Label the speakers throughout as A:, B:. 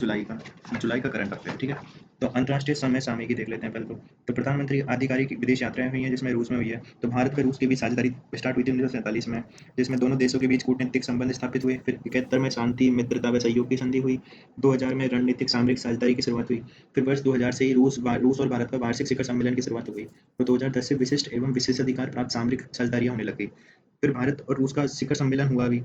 A: जुलाई का current affair, ठीक है। तो अंतर्राष्ट्रीय समय सामयिकी देख लेते हैं पहले तो प्रधानमंत्री आधिकारिक विदेश यात्राएं हुई हैं जिसमें रूस में हुई है। तो भारत और रूस के बीच साझेदारी स्टार्ट हुई थी 1947 में, जिसमें दोनों देशों के बीच कूटनीतिक संबंध स्थापित हुए। फिर 71 में शांति मित्रता व सहयोग की संधि हुई। 2000 में रणनीतिक सामरिक साझेदारी की शुरुआत हुई। फिर वर्ष 2000 से ही रूस और भारत का वार्षिक शिखर सम्मेलन की शुरुआत हो गई। तो 2010 से विशिष्ट एवं विशेषाधिकार प्राप्त सामरिक साझेदारियां होने लग गई। फिर भारत और रूस का शिखर सम्मेलन हुआ अभी,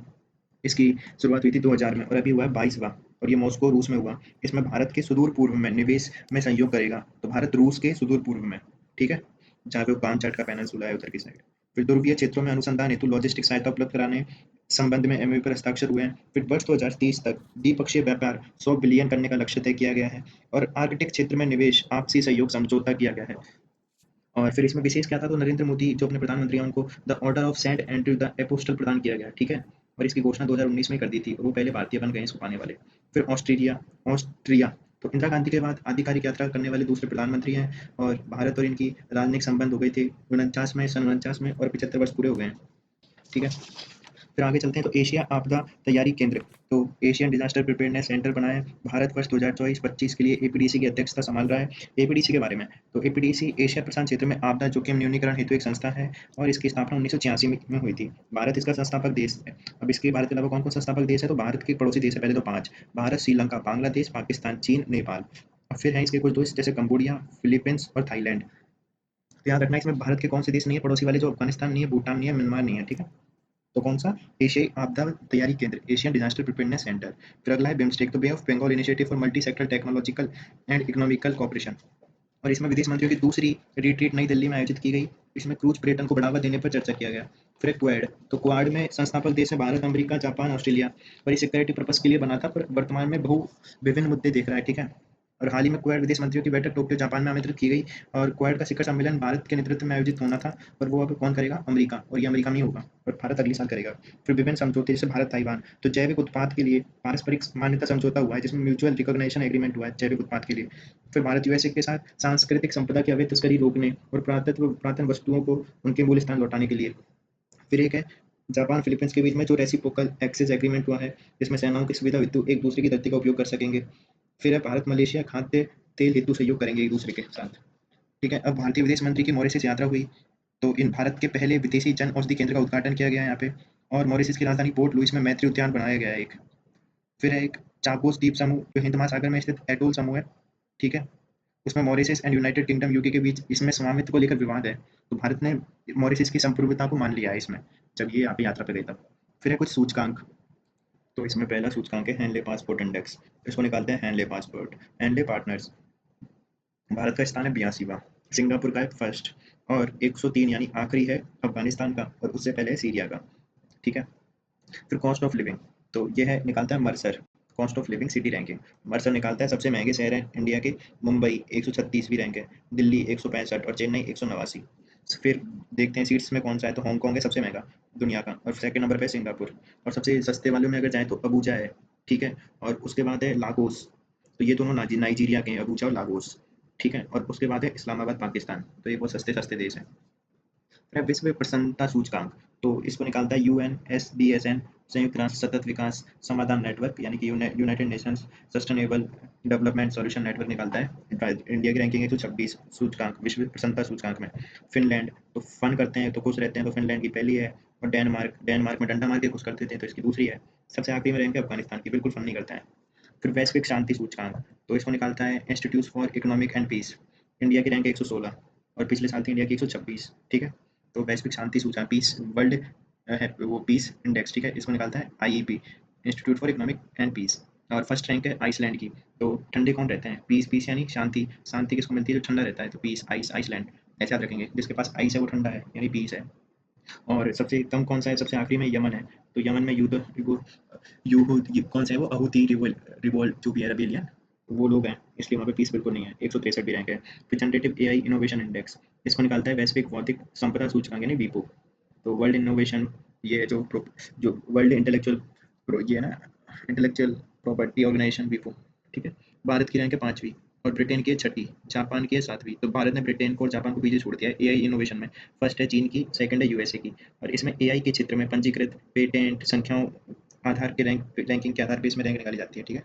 A: इसकी शुरुआत हुई थी 2000 में और अभी हुआ है 22वां, और ये मॉस्को रूस में हुआ। इसमें भारत के सुदूर पूर्व में निवेश में सहयोग करेगा। तो भारत रूस के सुदूर पूर्व में, ठीक है, जहाँ पे वो कामचट का पेनिनसुला है उधर की साइड। फिर ध्रुवीय क्षेत्रों में अनुसंधान हेतु लॉजिस्टिक सहायता उपलब्ध कराने संबंध में एमओयू पर हस्ताक्षर हुए हैं। फिर वर्ष 2030 तक द्विपक्षीय व्यापार 100 बिलियन करने का लक्ष्य तय किया गया है। और आर्कटिक क्षेत्र में निवेश आपसी सहयोग समझौता किया गया है। और फिर इसमें विशेष क्या था, तो नरेंद्र मोदी जो अपने प्रधानमंत्री हैं उनको the Order of Saint Andrew the Apostle प्रदान किया गया, ठीक है। और इसकी घोषणा 2019 में कर दी थी और वो पहले भारतीय बन गए इसको पाने वाले। फिर ऑस्ट्रिया तो इंदिरा गांधी के बाद आधिकारिक यात्रा करने वाले दूसरे प्रधानमंत्री हैं। और भारत और इनकी राजनयिक संबंध हो गए थे 49 में और 75 वर्ष पूरे हो गए हैं, ठीक है। फिर आगे चलते हैं तो एशिया आपदा तैयारी केंद्र, तो एशियन डिजास्टर प्रिपेयरनेस सेंटर बना है। भारत वर्ष 2024-25 के लिए एपीडीसी की अध्यक्षता संभाल रहा है। एपीडीसी के बारे में, तो एपीडीसी एशिया प्रशांत क्षेत्र में आपदा जोखिम न्यूनीकरण हेतु एक संस्था है और इसकी स्थापना 1986 में हुई थी। भारत इसका संस्थापक देश है। अब इसके भारत के अलावा कौन कौन संस्थापक देश है, तो भारत के पड़ोसी देश है पहले तो 5: भारत, श्रीलंका, बांग्लादेश, पाकिस्तान, चीन, नेपाल। और फिर है इसके कुछ दोस्त जैसे कंबोडिया, फिलीपींस और थाईलैंड। तो याद रखना इसमें भारत के कौन से देश नहीं है पड़ोसी वाले, जो अफगानिस्तान नहीं है, भूटान नहीं है, म्यांमार नहीं है, ठीक है। तो कौन सा, एशियाई आपदा तैयारी केंद्र, एशियन डिजास्टर प्रिपेयरनेस सेंटर। फिर अगला है बिम्स्टेक, तो Bay of Bengal initiative for multi sector technological and economical cooperation. और इसमें विदेश मंत्रियों की दूसरी रिट्रीट नई दिल्ली में आयोजित की गई। इसमें क्रूज पर्यटन को बढ़ावा देने पर चर्चा किया गया। फिर क्वाड, तो क्वाड में संस्थापक देश है भारत, अमेरिका, जापान, ऑस्ट्रेलिया। और ये सिक्योरिटी पर्पस के लिए बना था पर वर्तमान में बहु विभिन्न मुद्दे देख रहा है, ठीक है। और हाल ही में क्वाड विदेश मंत्रियों की बैठक टोक्यो जापान में आमंत्रित की गई। और क्वाड का शिखर सम्मेलन भारत के नेतृत्व में आयोजित होना था, और वो अब कौन करेगा, अमेरिका, और ये अमेरिका में ही होगा और भारत अगले साल करेगा। फिर विभिन्न समझौते जैसे भारत ताइवान, तो जैविक उत्पाद के लिए पारस्परिक मान्यता समझौता हुआ है जिसमें म्यूचुअल रिकॉग्निशन एग्रीमेंट हुआ है जैविक उत्पाद के लिए। फिर भारत यूएसए के साथ सांस्कृतिक संपदा की अवैध तस्करी रोकने और पुरातन वस्तुओं को उनके मूल स्थान लौटाने के लिए। फिर एक है जापान फिलीपींस के बीच में जो रेसिप्रोकल एक्सेस एग्रीमेंट हुआ है, जिसमें सेनाओं की सुविधा हेतु एक दूसरे की धरती का उपयोग कर सकेंगे। फिर है भारत मलेशिया खाद्य तेल हेतु सहयोग करेंगे एक दूसरे के साथ, ठीक है। अब भारतीय विदेश मंत्री की मॉरिशस यात्रा हुई, तो इन भारत के पहले विदेशी जन औषधि केंद्र का उद्घाटन किया गया है यहाँ पे। और मॉरिशस की राजधानी पोर्ट लुइस में मैत्री उद्यान बनाया गया है एक। फिर है एक चाकोस द्वीप समूह जो हिंद महासागर में स्थित एटोल समूह है, ठीक है। उसमें Mauritius and United kingdom UK के बीच इसमें स्वामित्व को लेकर विवाद है। तो भारत ने मॉरिशस की संप्रभुता को मान लिया है इसमें, जब ये यहाँ पे यात्रा पे गए तब। फिर है कुछ सूचकांक, तो इसमें पहला सूचकांक है हैंडले पासपोर्ट इंडेक्स। इसको निकालते हैं handle passport, handle partners. Bharat का स्थान है 82वां, सिंगापुर का है फर्स्ट, और 103 यानी आखिरी है अफगानिस्तान का, और उससे पहले है सीरिया का, ठीक है। फिर कॉस्ट ऑफ लिविंग, तो ये है निकालता है Mercer, cost of living city ranking. Mercer निकालता है सबसे महंगे शहर है इंडिया के, मुंबई 136वीं रैंक है, दिल्ली 165 और चेन्नई 189। फिर देखते हैं सीट्स में कौन सा है, तो हांगकॉन्ग है सबसे महंगा दुनिया का, और सेकंड नंबर पे सिंगापुर। और सबसे सस्ते वालों में अगर जाए तो अबूजा है, ठीक है। और उसके बाद है लागोस, तो ये दोनों नाइजीरिया के हैं, अबूजा और लागोस, ठीक है। और उसके बाद है इस्लामाबाद पाकिस्तान, तो ये बहुत सस्ते सस्ते देश हैं। फिर विश्व प्रसन्नता सूचकांक, तो इसको निकालता है यूएनएसडीएसएन, संयुक्त राष्ट्र सतत विकास समाधान नेटवर्क, यानी कि United Nations sustainable development solution network निकालता है। इंडिया की रैंकिंग 126 सूचकांक विश्व प्रसन्नता सूचकांक में। फिनलैंड, तो फन करते हैं तो खुश रहते हैं, तो फिनलैंड की पहली है। और डेनमार्क में डंडा मार के खुश करते थे तो इसकी दूसरी है। सबसे आखिरी में रैंक है अफगानिस्तान की, बिल्कुल फन नहीं करता है। फिर वैश्विक शांति सूचकांक, तो इसको निकालता है Institute for Economic and Peace. India की रैंक है 116 और पिछले साल थी इंडिया की 126, ठीक है। तो वैश्विक शांति सूचकांक पीस वर्ल्ड है वो पीस इंडेक्स, ठीक है। इसको निकालता है IEP, Institute for Economic and Peace. और फर्स्ट रैंक है आइसलैंड की। तो ठंडे कौन रहते हैं, पीस, पीस यानी शांति, शांति किसको मिलती है, जो ठंडा रहता है, तो पीस आइसलैंड, ऐसे याद रखेंगे। जिसके पास आइस है वो ठंडा है यानी पीस है। और सबसे कम कौन सा है, सबसे आखिरी में यमन है। तो यमन में युद्ध कौन सा है वो, अहूती रिवोल्ट जो भी है रेबेलियन, वो लोग हैं, इसलिए वहाँ पे पीस बिल्कुल नहीं है, 163 भी रैंक है। फिर जनरेटिव एआई इनोवेशन इंडेक्स, इसको निकालता है वैश्विक बौद्धिक संपदा सूचकांक यानी वीपो। तो वर्ल्ड इनोवेशन, ये जो वर्ल्ड इंटेलेक्चुअल ये है ना, इंटेलेक्चुअल प्रॉपर्टी ऑर्गेनाइजेशन वीपो, ठीक है। भारत की रैंक है 5वीं और ब्रिटेन की है 6ठी, जापान की है 7वीं। तो भारत ने ब्रिटेन को और जापान को पीछे छोड़ दिया है एआई इनोवेशन में। फर्स्ट है चीन की, सेकंड है यूएसए की। और इसमें एआई के क्षेत्र में पंजीकृत पेटेंट संख्याओं आधार के रैंकिंग के आधार पर इसमें रैंक निकाली जाती है, ठीक है।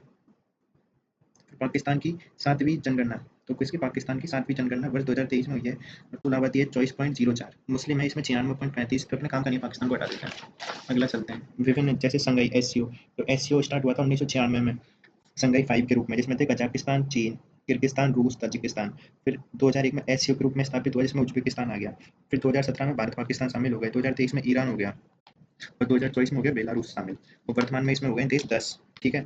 A: पाकिस्तान की 7वीं जनगणना, तो किसकी? पाकिस्तान की 7वीं जनगणना वर्ष 2023 में हुई है और कुल आबादी है 24.04। मुस्लिम है इसमें 96.35। तो अपने काम का नहीं, पाकिस्तान को हटा देते हैं। अगला चलते हैं विभिन्न, जैसे संघाई एससीओ। तो एससीओ स्टार्ट हुआ था 1996 में संघाई 5 के रूप में, जिसमें थे कजाकिस्तान, चीन, किर्गिस्तान, रूस, ताजिकिस्तान। फिर 2001 में एससीओ के रूप में स्थापित हुआ, जिसमें उज्बेकिस्तान आ गया। फिर 2017 में भारत पाकिस्तान शामिल हो गए, 2023 में ईरान हो गया और 2024 में हो गया बेलारूस शामिल। और वर्तमान में इसमें हो गए देश 10। ठीक है,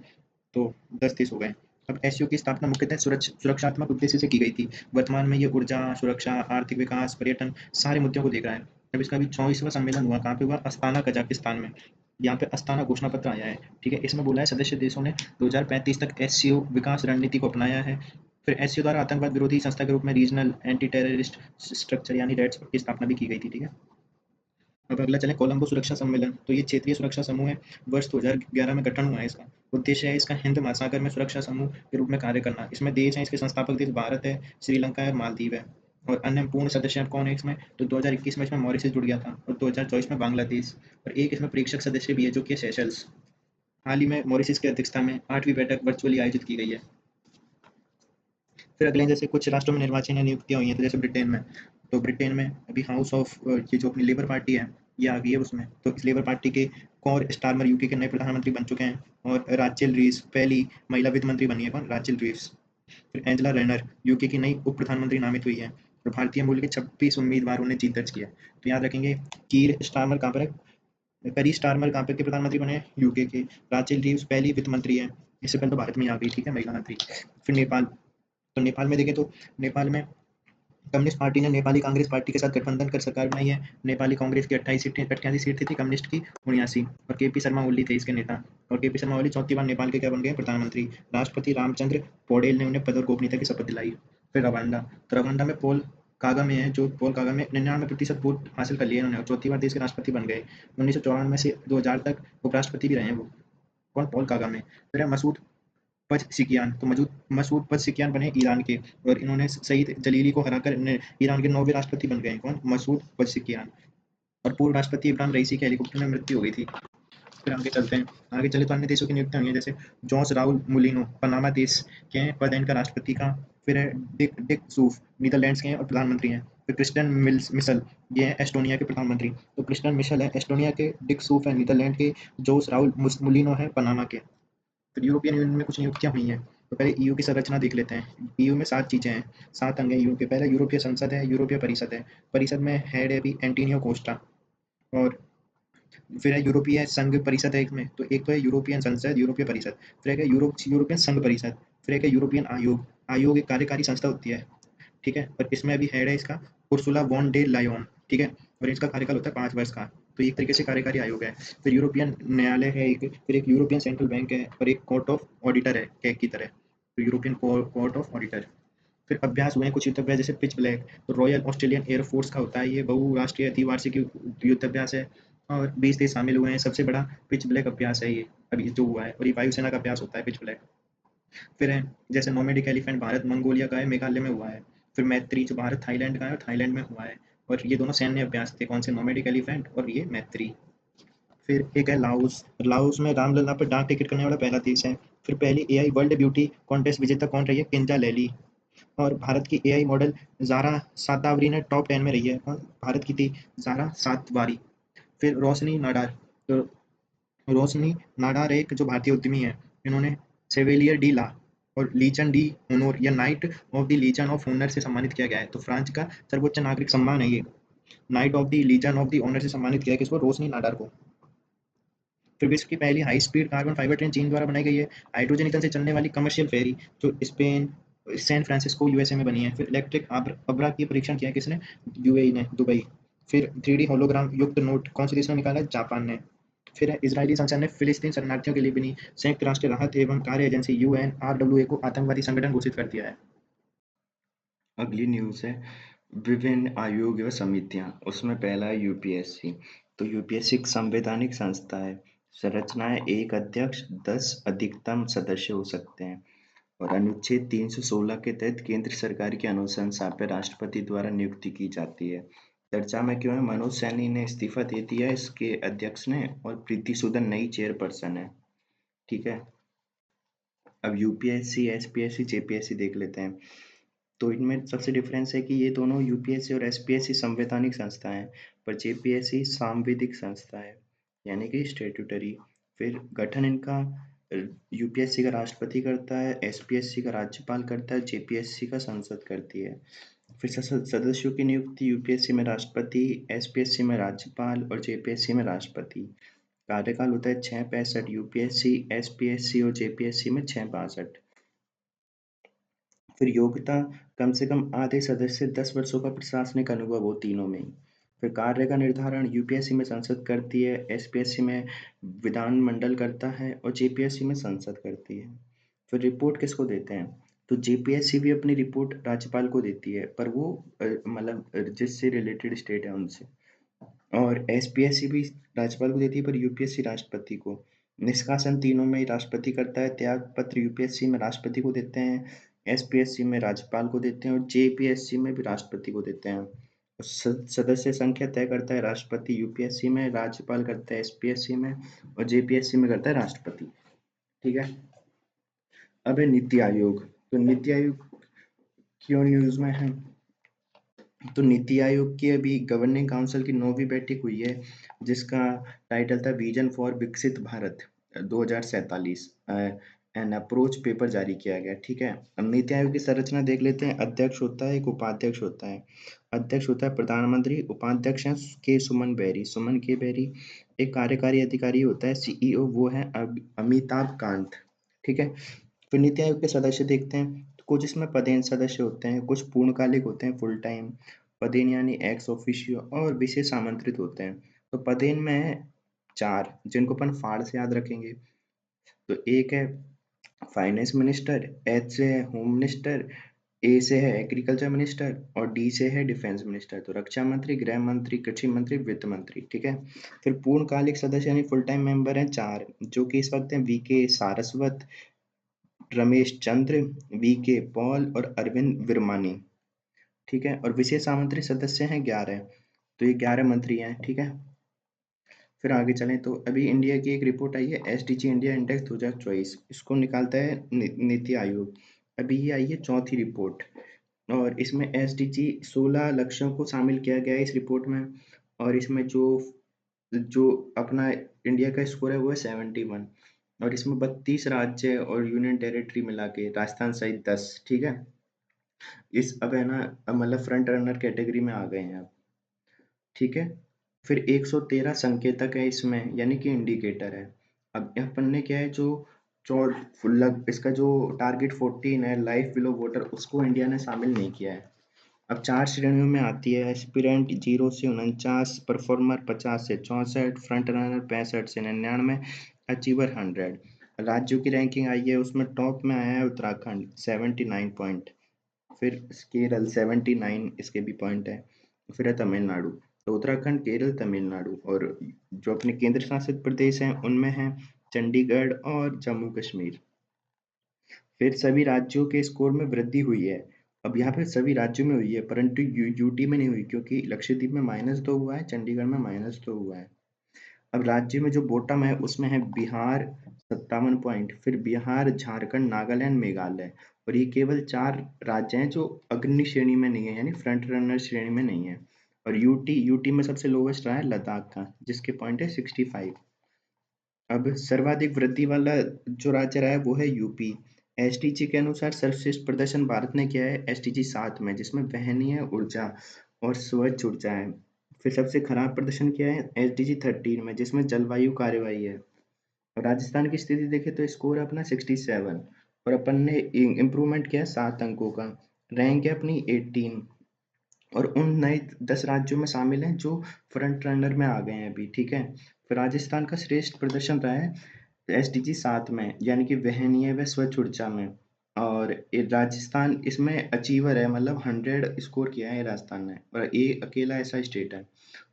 A: तो 10 देश हो गए। अब एससीओ की स्थापना मुख्यतः सुरक्षात्मक उद्देश्य से की गई थी। वर्तमान में ये ऊर्जा, सुरक्षा, आर्थिक विकास, पर्यटन सारे मुद्दों को देख रहा है। अब इसका भी 24वां सम्मेलन हुआ, कहाँ पे हुआ? अस्ताना, कजाकिस्तान में। यहाँ पे अस्ताना घोषणा पत्र आया है। ठीक है, इसमें बोला है सदस्य देशों ने 2035 तक एससीओ विकास रणनीति को अपनाया है। फिर एससीओ द्वारा आतंकवाद विरोधी संस्था के रूप में रीजनल एंटी टेररिस्ट स्ट्रक्चर यानी रेड्स की स्थापना भी की गई थी। ठीक है, अब अगला चले कोलंबो सुरक्षा सम्मेलन। तो ये क्षेत्रीय सुरक्षा समूह है, वर्ष 2011 में गठन हुआ है इसका। उद्देश्य है इसका हिंद महासागर में सुरक्षा समूह के रूप में कार्य करना। इसमें देश हैं, इसके संस्थापक देश भारत है, श्रीलंका है और मालदीव है। और अन्य पूर्ण सदस्य अब कौन है इसमें? तो 2021 में इसमें मॉरिशस जुड़ गया था और 2024 में बांग्लादेश, और एक इसमें प्रेक्षक सदस्य भी है जो कि है सेशल्स। हाल ही में मॉरिशस की अध्यक्षता में 8वीं बैठक वर्चुअली आयोजित की गई है। फिर अगले जैसे कुछ राष्ट्रों में निर्वाचन या नियुक्तियां हुई हैं, तो जैसे ब्रिटेन में, तो ब्रिटेन में अभी हाउस ऑफ ये जो अपनी लेबर पार्टी है ये आ गई है उसमें। तो इस लेबर पार्टी के कौर स्टारमर यूके के नए प्रधानमंत्री बन चुके हैं और राचेल रीव्स पहली महिला वित्त मंत्री बनी है। कौन? Rachel Reeves. फिर एंजेला रेनर यूके की नई उप प्रधानमंत्री नामित हुई है और भारतीय मूल के 26 उम्मीदवारों ने जीत दर्ज की है। तो याद रखेंगे, कीर स्टारमर कहाँ पर है? करी स्टारमर कहाँ पे के प्रधानमंत्री बने हैं? यूके के। राचेल रीव्स पहली वित्त मंत्री है, इससे पहले तो भारत में ही आ गई। ठीक है, महिला मंत्री। फिर नेपाल, तो नेपाल में देखें तो नेपाल में कम्युनिस्ट पार्टी ने नेपाली कांग्रेस पार्टी के साथ गठबंधन कर सरकार बनाई है। नेपाली कांग्रेस की 28 सीटें, 88 सीटें थी, कम्युनिस्ट की 79। और केपी शर्मा ओली थे इसके नेता। और केपी शर्मा ओली चौथी बार नेपाल के क्या बन गए? प्रधानमंत्री। राष्ट्रपति रामचंद्र पौडेल ने उन्हें पद और गोपनीयता की शपथ दिलाई। फिर रवांडा, तो रवांडा में पॉल कागामे है, जो पॉल कागामे 99% वोट हासिल कर लिए इन्होंने और चौथी बार देश के राष्ट्रपति बन गए। 1994 से 2000 तक उपराष्ट्रपति भी रहे हैं वो। कौन? Paul Kagame. फिर है मसूद पज़ेशिकियान, तो मसूद पज़ेशिकियान बने ईरान के और इन्होंने सईद जलीली को हराकर ईरान के 9वें राष्ट्रपति बन गए हैं। कौन? मसूद पज़ेशिकियान। और पूर्व राष्ट्रपति इब्राहिम रईसी की हेलीकॉप्टर में मृत्यु हो गई थी। फिर आगे चलते हैं, आगे चले तो अन्य देशों की नियुक्तियां हुई हैं, जैसे जॉस राउल मुलिनो पनामा देश के हैं, पद है इनका राष्ट्रपति का। फिर है डिक सूफ नीदरलैंड्स के हैं और प्रधानमंत्री हैं। फिर क्रिस्टन मिशल, ये है एस्टोनिया के प्रधानमंत्री। तो क्रिस्टन मिशल है एस्टोनिया के, डिक सूफ है नीदरलैंड के, जोस राउल मुलिनो है पनामा के। फिर यूरोपियन यूनियन में कुछ नियुक्तियां हुई हैं। तो पहले ईयू की संरचना देख लेते हैं। ईयू में 7 चीज़ें हैं, 7 अंग हैं ईयू के। पहले यूरोपीय संसद है, यूरोपीय परिषद है। परिषद में हेड है अभी एंटोनियो कोस्टा। और फिर है यूरोपीय संघ परिषद है एक में, तो एक तो है यूरोपियन संसद, यूरोपीय परिषद। फिर एक है यूरोपियन संघ परिषद। फिर एक है यूरोपियन आयोग। आयोग एक कार्यकारी संस्था होती है। ठीक है, और इसमें अभी हेड है इसका उर्सुला वॉन डे लायोन। ठीक है, और इसका कार्यकाल होता है 5 वर्ष का। तो एक तरीके से कार्यकारी आयोग है। फिर यूरोपियन न्यायालय है एक, फिर एक यूरोपियन सेंट्रल बैंक है और एक कोर्ट ऑफ ऑडिटर है कैग की तरह। तो यूरोपियन कोर्ट ऑफ ऑडिटर। फिर अभ्यास हुए हैं कुछ युद्ध अभ्यास, जैसे पिच ब्लैक, तो रॉयल ऑस्ट्रेलियन एयरफोर्स का होता है, ये बहुराष्ट्रीय द्विवार्षिक युद्ध अभ्यास है और 20 देश शामिल हुए हैं। सबसे बड़ा पिच ब्लैक अभ्यास है ये अभी जो हुआ है, और ये वायुसेना का अभ्यास होता है पिच ब्लैक। फिर है जैसे नोमैडिक एलिफेंट, भारत मंगोलिया का है, मेघालय में हुआ है। फिर मैत्री जो भारत थाईलैंड का है और थाईलैंड में हुआ है। और ये दोनों सैन्य अभ्यास थे, कौन से? नोमैडिक एलिफेंट और ये मैत्री। फिर एक है लाओस, लाओस में रामलला पर डाक टिकट करने वाला पहला देश है। फिर पहली एआई वर्ल्ड ब्यूटी कॉन्टेस्ट विजेता कौन रही है? किंजा लेली। और भारत की एआई मॉडल ज़ारा सातावरी ने टॉप 10 में रही है। कौन भारत की थी? ज़ारा सातवारी। फिर रोशनी नाडार, तो रोशनी नाडार एक जो भारतीय उद्यमी है, इन्होंने सेवेलियर डी ला और लीजन डी ऑनर या knight of the Legion of Honour से सम्मानित किया गया है। तो फ्रांस का सर्वोच्च नागरिक सम्मान है ये, knight of the Legion of the Honour से सम्मानित किया है किसको? रोशनी नाडार को। फिर विश्व की पहली high speed carbon fibre train चीन द्वारा बनाई गई है। हाइड्रोजन ईंधन से चलने वाली कमर्शियल फेरी जो स्पेन सैन फ्रांसिस्को यूएसए में बनी है। फिर इलेक्ट्रिक अब्रा की परीक्षण किया है किसने? यूएई ने, दुबई। फिर 3D होलोग्राम युक्त नोट कौन से देश ने निकाला है? जापान ने। फिर है इजरायली संसद ने फिलिस्तीन शरणार्थियों के लिए बनी संयुक्त राष्ट्र राहत एवं कार्य एजेंसी यूएनआरडब्ल्यूए को आतंकवादी संगठन घोषित कर दिया है।
B: अगली न्यूज़ है विभिन्न आयोग व समितियां। उसमें पहला है यूपीएससी। तो यूपीएससी एक संवैधानिक संस्था है। संरचना है, एक अध्यक्ष, 10 अधिकतम सदस्य हो सकते हैं और अनुच्छेद 316 के तहत केंद्र सरकार की अनुशंसा पर राष्ट्रपति द्वारा नियुक्ति की जाती है। चर्चा में क्यों है? मनोज सैनी ने इस्तीफा दे दिया है इसके अध्यक्ष ने और प्रीति सूदन नई चेयरपर्सन है। ठीक है, अब यूपीएससी, एसपीएससी, जेपीएससी देख लेते हैं। तो इनमें सबसे डिफरेंस है कि ये दोनों यूपीएससी और एसपीएससी संवैधानिक संस्था हैं, पर जेपीएससी सांविधिक संस्था है, यानी कि स्टेट्यूटरी। फिर गठन इनका यूपीएससी का राष्ट्रपति करता है, एसपीएससी का राज्यपाल करता है, जेपीएससी का संसद करती है। फिर सदस्यों की नियुक्ति यूपीएससी में राष्ट्रपति, एसपीएससी में राज्यपाल और जेपीएससी में राष्ट्रपति। कार्यकाल होता है 6 65, यूपीएससी, एसपीएससी और जेपीएससी में 6 62। फिर योग्यता, कम से कम आधे सदस्य 10 वर्षों का प्रशासनिक अनुभव हो तीनों में ही। फिर कार्य का निर्धारण यूपीएससी में संसद करती है, एसपीएससी में विधानमंडल करता है और जेपीएससी में संसद करती है। फिर रिपोर्ट किसको देते हैं? तो जेपीएससी भी अपनी रिपोर्ट राज्यपाल को देती है, पर वो मतलब जिससे रिलेटेड स्टेट है उनसे। और एसपीएससी भी राज्यपाल को देती है, पर यूपीएससी राष्ट्रपति को। निष्कासन तीनों में ही राष्ट्रपति करता है। त्याग पत्र यूपीएससी में राष्ट्रपति को देते हैं, एसपीएससी में राज्यपाल को देते हैं और जेपीएससी में भी राष्ट्रपति को देते हैं। सदस्य संख्या तय करता है राष्ट्रपति यूपीएससी में, राज्यपाल करता है एसपीएससी में और जेपीएससी में करता है राष्ट्रपति। ठीक है। अब है नीति आयोग। तो नीति आयोग क्यों न्यूज में है? तो नीति आयोग की अभी गवर्निंग काउंसिल की 9वीं बैठक हुई है, जिसका टाइटल था विजन फॉर विकसित भारत 2047 एन अप्रोच पेपर जारी किया गया। ठीक है। अब नीति आयोग की संरचना देख लेते हैं। अध्यक्ष होता है, एक उपाध्यक्ष होता है। अध्यक्ष होता है प्रधानमंत्री, उपाध्यक्ष है के सुमन के बेरी। एक कार्यकारी अधिकारी होता है, सीईओ, वो है अमिताभ कांत। ठीक है। फिर नीति आयोग के सदस्य देखते हैं। तो कुछ इसमें पदेन सदस्य होते हैं, कुछ पूर्णकालिक होते हैं, फुल टाइम। पदेन यानी एक्स ऑफिशियो और विशेष आमंत्रित होते हैं। तो पदेन में है 4, जिनको अपन फाड़ से याद रखेंगे। तो एक है फाइनेंस मिनिस्टर, एच से है होम मिनिस्टर, ए से है एग्रीकल्चर मिनिस्टर और डी से है डिफेंस मिनिस्टर। तो रक्षा मंत्री, गृह मंत्री, कृषि मंत्री, वित्त मंत्री। ठीक है। फिर पूर्णकालिक सदस्य यानी फुल टाइम मेंबर हैं 4, जो कि इस वक्त हैं VK Saraswat, Ramesh Chandra, VK Paul और अरविंद विरमानी। ठीक है। और विशेष आमंत्रित सदस्य हैं 11। तो ये 11 मंत्री हैं। ठीक है। फिर आगे चलें तो अभी इंडिया की एक रिपोर्ट आई है, एसडीजी इंडिया इंडेक्स 2024। इसको निकालता है नीति आयोग। अभी ये आई है 4थी रिपोर्ट और इसमें एसडीजी 16 लक्ष्यों को शामिल किया गया है इस रिपोर्ट में। और इसमें जो जो अपना इंडिया का स्कोर है वो है 71 और इसमें 32 राज्य और यूनियन टेरिटरी मिला के राजस्थान सहित 10। ठीक है। इस अब है ना, मतलब फ्रंट रनर कैटेगरी में आ गए हैं अब। ठीक है। फिर 113 संकेतक है इसमें, यानी कि इंडिकेटर है। अब अपन ने क्या है, जो चौर लग इसका जो टारगेट 14 है, लाइफ बिलो वाटर, उसको इंडिया ने शामिल नहीं किया है। अब 4 श्रेणियों में आती है, एस्पिरेंट 0 से 49, परफॉर्मर 50 से 64, फ्रंट रनर 65 से 99, अचीवर 100। राज्यों की रैंकिंग आई है, उसमें टॉप में आया है उत्तराखंड 79 पॉइंट। फिर केरल 79 इसके भी पॉइंट है। फिर है तमिलनाडु। तो उत्तराखंड, केरल, तमिलनाडु और जो अपने केंद्र शासित प्रदेश हैं उनमें हैं चंडीगढ़ और जम्मू कश्मीर। फिर सभी राज्यों के स्कोर में वृद्धि हुई है। अब यहाँ पे सभी राज्यों में हुई है, परंतु यूटी में नहीं हुई, क्योंकि लक्षद्वीप में -2 हुआ है, चंडीगढ़ में -2 हुआ है। अब राज्य में जो बॉटम है उसमें है बिहार 57 पॉइंट, फिर बिहार, झारखंड, नागालैंड, मेघालय। और ये केवल 4 राज्य हैं जो अग्रणी श्रेणी में नहीं है, यानी फ्रंट रनर श्रेणी में नहीं है। और यूटी में सबसे लोवेस्ट रहा है लद्दाख का, जिसके पॉइंट है 65। अब सर्वाधिक वृद्धि वाला जो राज्य रहा है वो है यूपी। एसडीजी के अनुसार सर्वश्रेष्ठ प्रदर्शन भारत ने किया है एसडीजी 7 में, जिसमें वहनीय ऊर्जा और स्वच्छ ऊर्जा है। फिर सबसे खराब प्रदर्शन किया है एसडीजी 13 में, जिसमें जलवायु कार्यवाही है। और राजस्थान की स्थिति देखें तो स्कोर है अपना 67 और अपन ने इम्प्रूवमेंट किया है 7 अंकों का। रैंक है अपनी 18 और उन नए 10 राज्यों में शामिल हैं जो फ्रंट रनर में आ गए हैं अभी। ठीक है। फिर राजस्थान का श्रेष्ठ प्रदर्शन रहा है एसडीजी 7 में, यानी कि वहनीय व स्वच्छ ऊर्जा में। और ये राजस्थान इसमें अचीवर है, मतलब 100 स्कोर किया है राजस्थान ने, और ये अकेला ऐसा स्टेट है।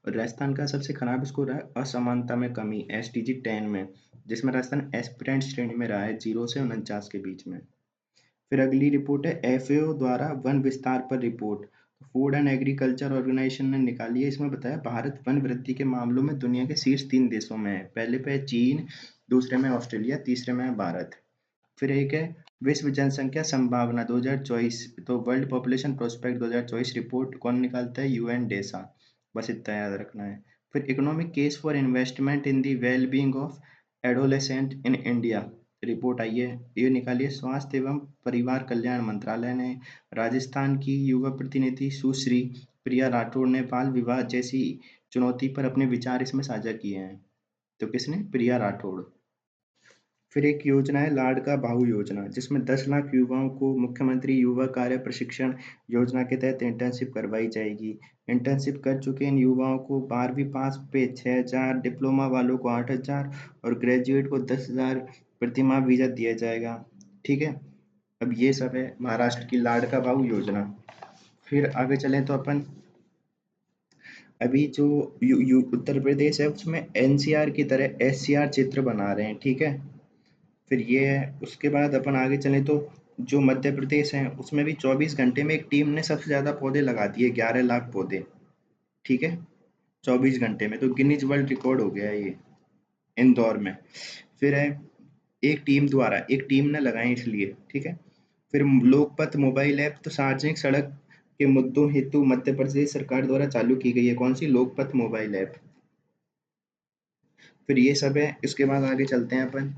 B: और राजस्थान का सबसे खराब स्कोर है असमानता में कमी एसडीजी 10 में, जिसमें राजस्थान एस्पिरेंट श्रेणी में रहा है 0 से 49 के बीच में। फिर अगली रिपोर्ट है एफएओ द्वारा वन विस्तार पर रिपोर्ट। फूड एंड एग्रीकल्चर ऑर्गेनाइजेशन ने निकाली है। इसमें बताया भारत वन वृद्धि के मामलों में दुनिया के शीर्ष 3 देशों में है। पहले पे है चीन, दूसरे में ऑस्ट्रेलिया, तीसरे में है भारत। फिर एक है विश्व जनसंख्या संभावना 2024, तो वर्ल्ड पॉपुलेशन प्रोस्पेक्ट 2024 रिपोर्ट कौन निकालता है? UN DESA. बस इतना याद रखना है। फिर economic case for investment in the well being of adolescent in India report आई है, ये निकाली है स्वास्थ्य एवं परिवार कल्याण मंत्रालय ने। राजस्थान की युवा प्रतिनिधि सुश्री प्रिया राठौड़ ने बाल विवाह जैसी चुनौती पर अपने विचार इसमें साझा किए हैं। तो किसने? प्रिया राठौड़। फिर एक योजना है लाड़का बाहू योजना, जिसमें 10 लाख युवाओं को मुख्यमंत्री युवा कार्य प्रशिक्षण योजना के तहत इंटर्नशिप करवाई जाएगी। इंटर्नशिप कर चुके इन युवाओं को 12वीं पास पे 6,000, डिप्लोमा वालों को 8,000 और ग्रेजुएट को 10,000 प्रतिमाह वीजा दिया जाएगा। ठीक है, अब ये सब है महाराष्ट्र की लाड़का बाहू योजना। फिर आगे चलें तो अपन अभी जो उत्तर प्रदेश है उसमें एनसीआर की तरह एससीआर चित्र बना रहे हैं। ठीक है, फिर ये है। उसके बाद अपन आगे चलें तो जो मध्य प्रदेश है उसमें भी 24 घंटे में एक टीम ने सबसे ज़्यादा पौधे लगा दिए, 11 लाख पौधे। ठीक है, 24 घंटे में, तो गिनीज वर्ल्ड रिकॉर्ड हो गया है ये इंदौर में। फिर है एक टीम ने लगाए इसलिए। ठीक है, फिर लोकपथ मोबाइल ऐप तो सार्वजनिक सड़क के मुद्दों हेतु मध्य प्रदेश सरकार द्वारा चालू की गई है। कौन सी? Lokpath mobile app. फिर ये सब है। इसके बाद आगे चलते हैं अपन।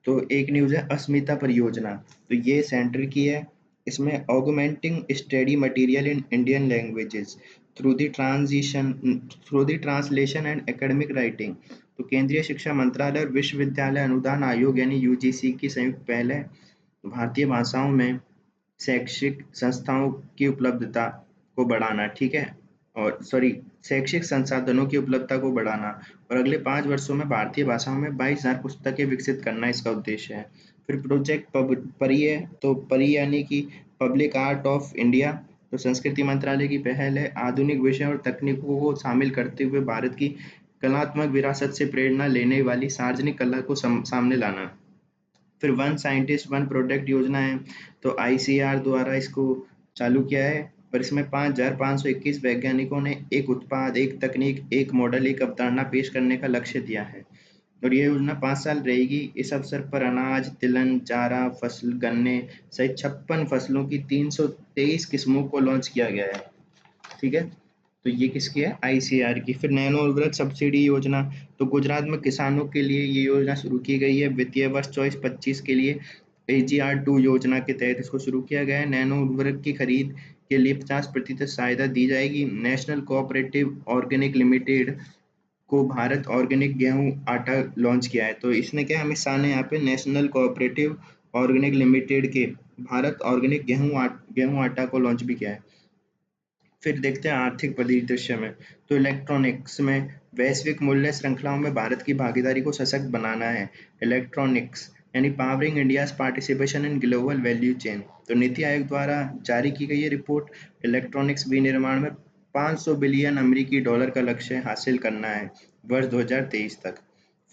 B: तो एक न्यूज़ है अस्मिता परियोजना, तो ये सेंटर की है। इसमें augmenting study material in Indian languages through the transition through the translation and academic writing. तो केंद्रीय शिक्षा मंत्रालय और विश्वविद्यालय अनुदान आयोग यानी यूजीसी की संयुक्त पहल है भारतीय भाषाओं में शैक्षिक संस्थाओं की उपलब्धता को बढ़ाना। ठीक है, और शैक्षिक संसाधनों की उपलब्धता को बढ़ाना और अगले 5 वर्षों में भारतीय भाषाओं में 22,000 पुस्तकें विकसित करना इसका उद्देश्य है। फिर प्रोजेक्ट परी है, तो परी यानी कि पब्लिक आर्ट ऑफ इंडिया, तो संस्कृति मंत्रालय की पहल है आधुनिक विषय और तकनीकों को शामिल करते हुए भारत की कलात्मक विरासत से प्रेरणा लेने वाली सार्वजनिक कला को सामने लाना। फिर वन साइंटिस्ट वन प्रोडक्ट योजना है, तो आईसीआर द्वारा इसको चालू किया है। पर इसमें 5,521 वैज्ञानिकों ने एक उत्पाद, एक तकनीक, एक मॉडल, एक अवधारणा पेश करने का लक्ष्य दिया है। और ये योजना 5 साल रहेगी। इस अवसर पर अनाज, तिलहन, चारा फसल, गन्ने सहित 56 फसलों की 323 किस्मों को लॉन्च किया गया है। ठीक है, तो ये किसकी है? आईसीआर की। फिर नैनो उर्वरक सब्सिडी योजना, तो गुजरात में किसानों के लिए ये योजना शुरू की गई है। वित्तीय वर्ष 24-25 के लिए AGR2 योजना के तहत इसको शुरू किया गया है। नैनो उर्वरक की खरीद के लिए 50% सहायता दी जाएगी। नेशनल कोऑपरेटिव ऑर्गेनिक लिमिटेड को भारत ऑर्गेनिक गेहूं आटा लॉन्च किया है। तो इसने क्या हमें शान है यहाँ पे, नेशनल कोऑपरेटिव ऑर्गेनिक लिमिटेड के भारत ऑर्गेनिक गेहूं आटा को लॉन्च भी किया है। फिर देखते हैं आर्थिक परिदृश्य में, तो इलेक्ट्रॉनिक्स में वैश्विक मूल्य श्रृंखलाओं में भारत की भागीदारी को सशक्त बनाना है। इलेक्ट्रॉनिक्स यानी powering India's participation in global value chain, तो नीति आयोग द्वारा जारी की गई ये रिपोर्ट इलेक्ट्रॉनिक्स विनिर्माण में 500 बिलियन अमेरिकी डॉलर का लक्ष्य हासिल करना है वर्ष 2023 तक।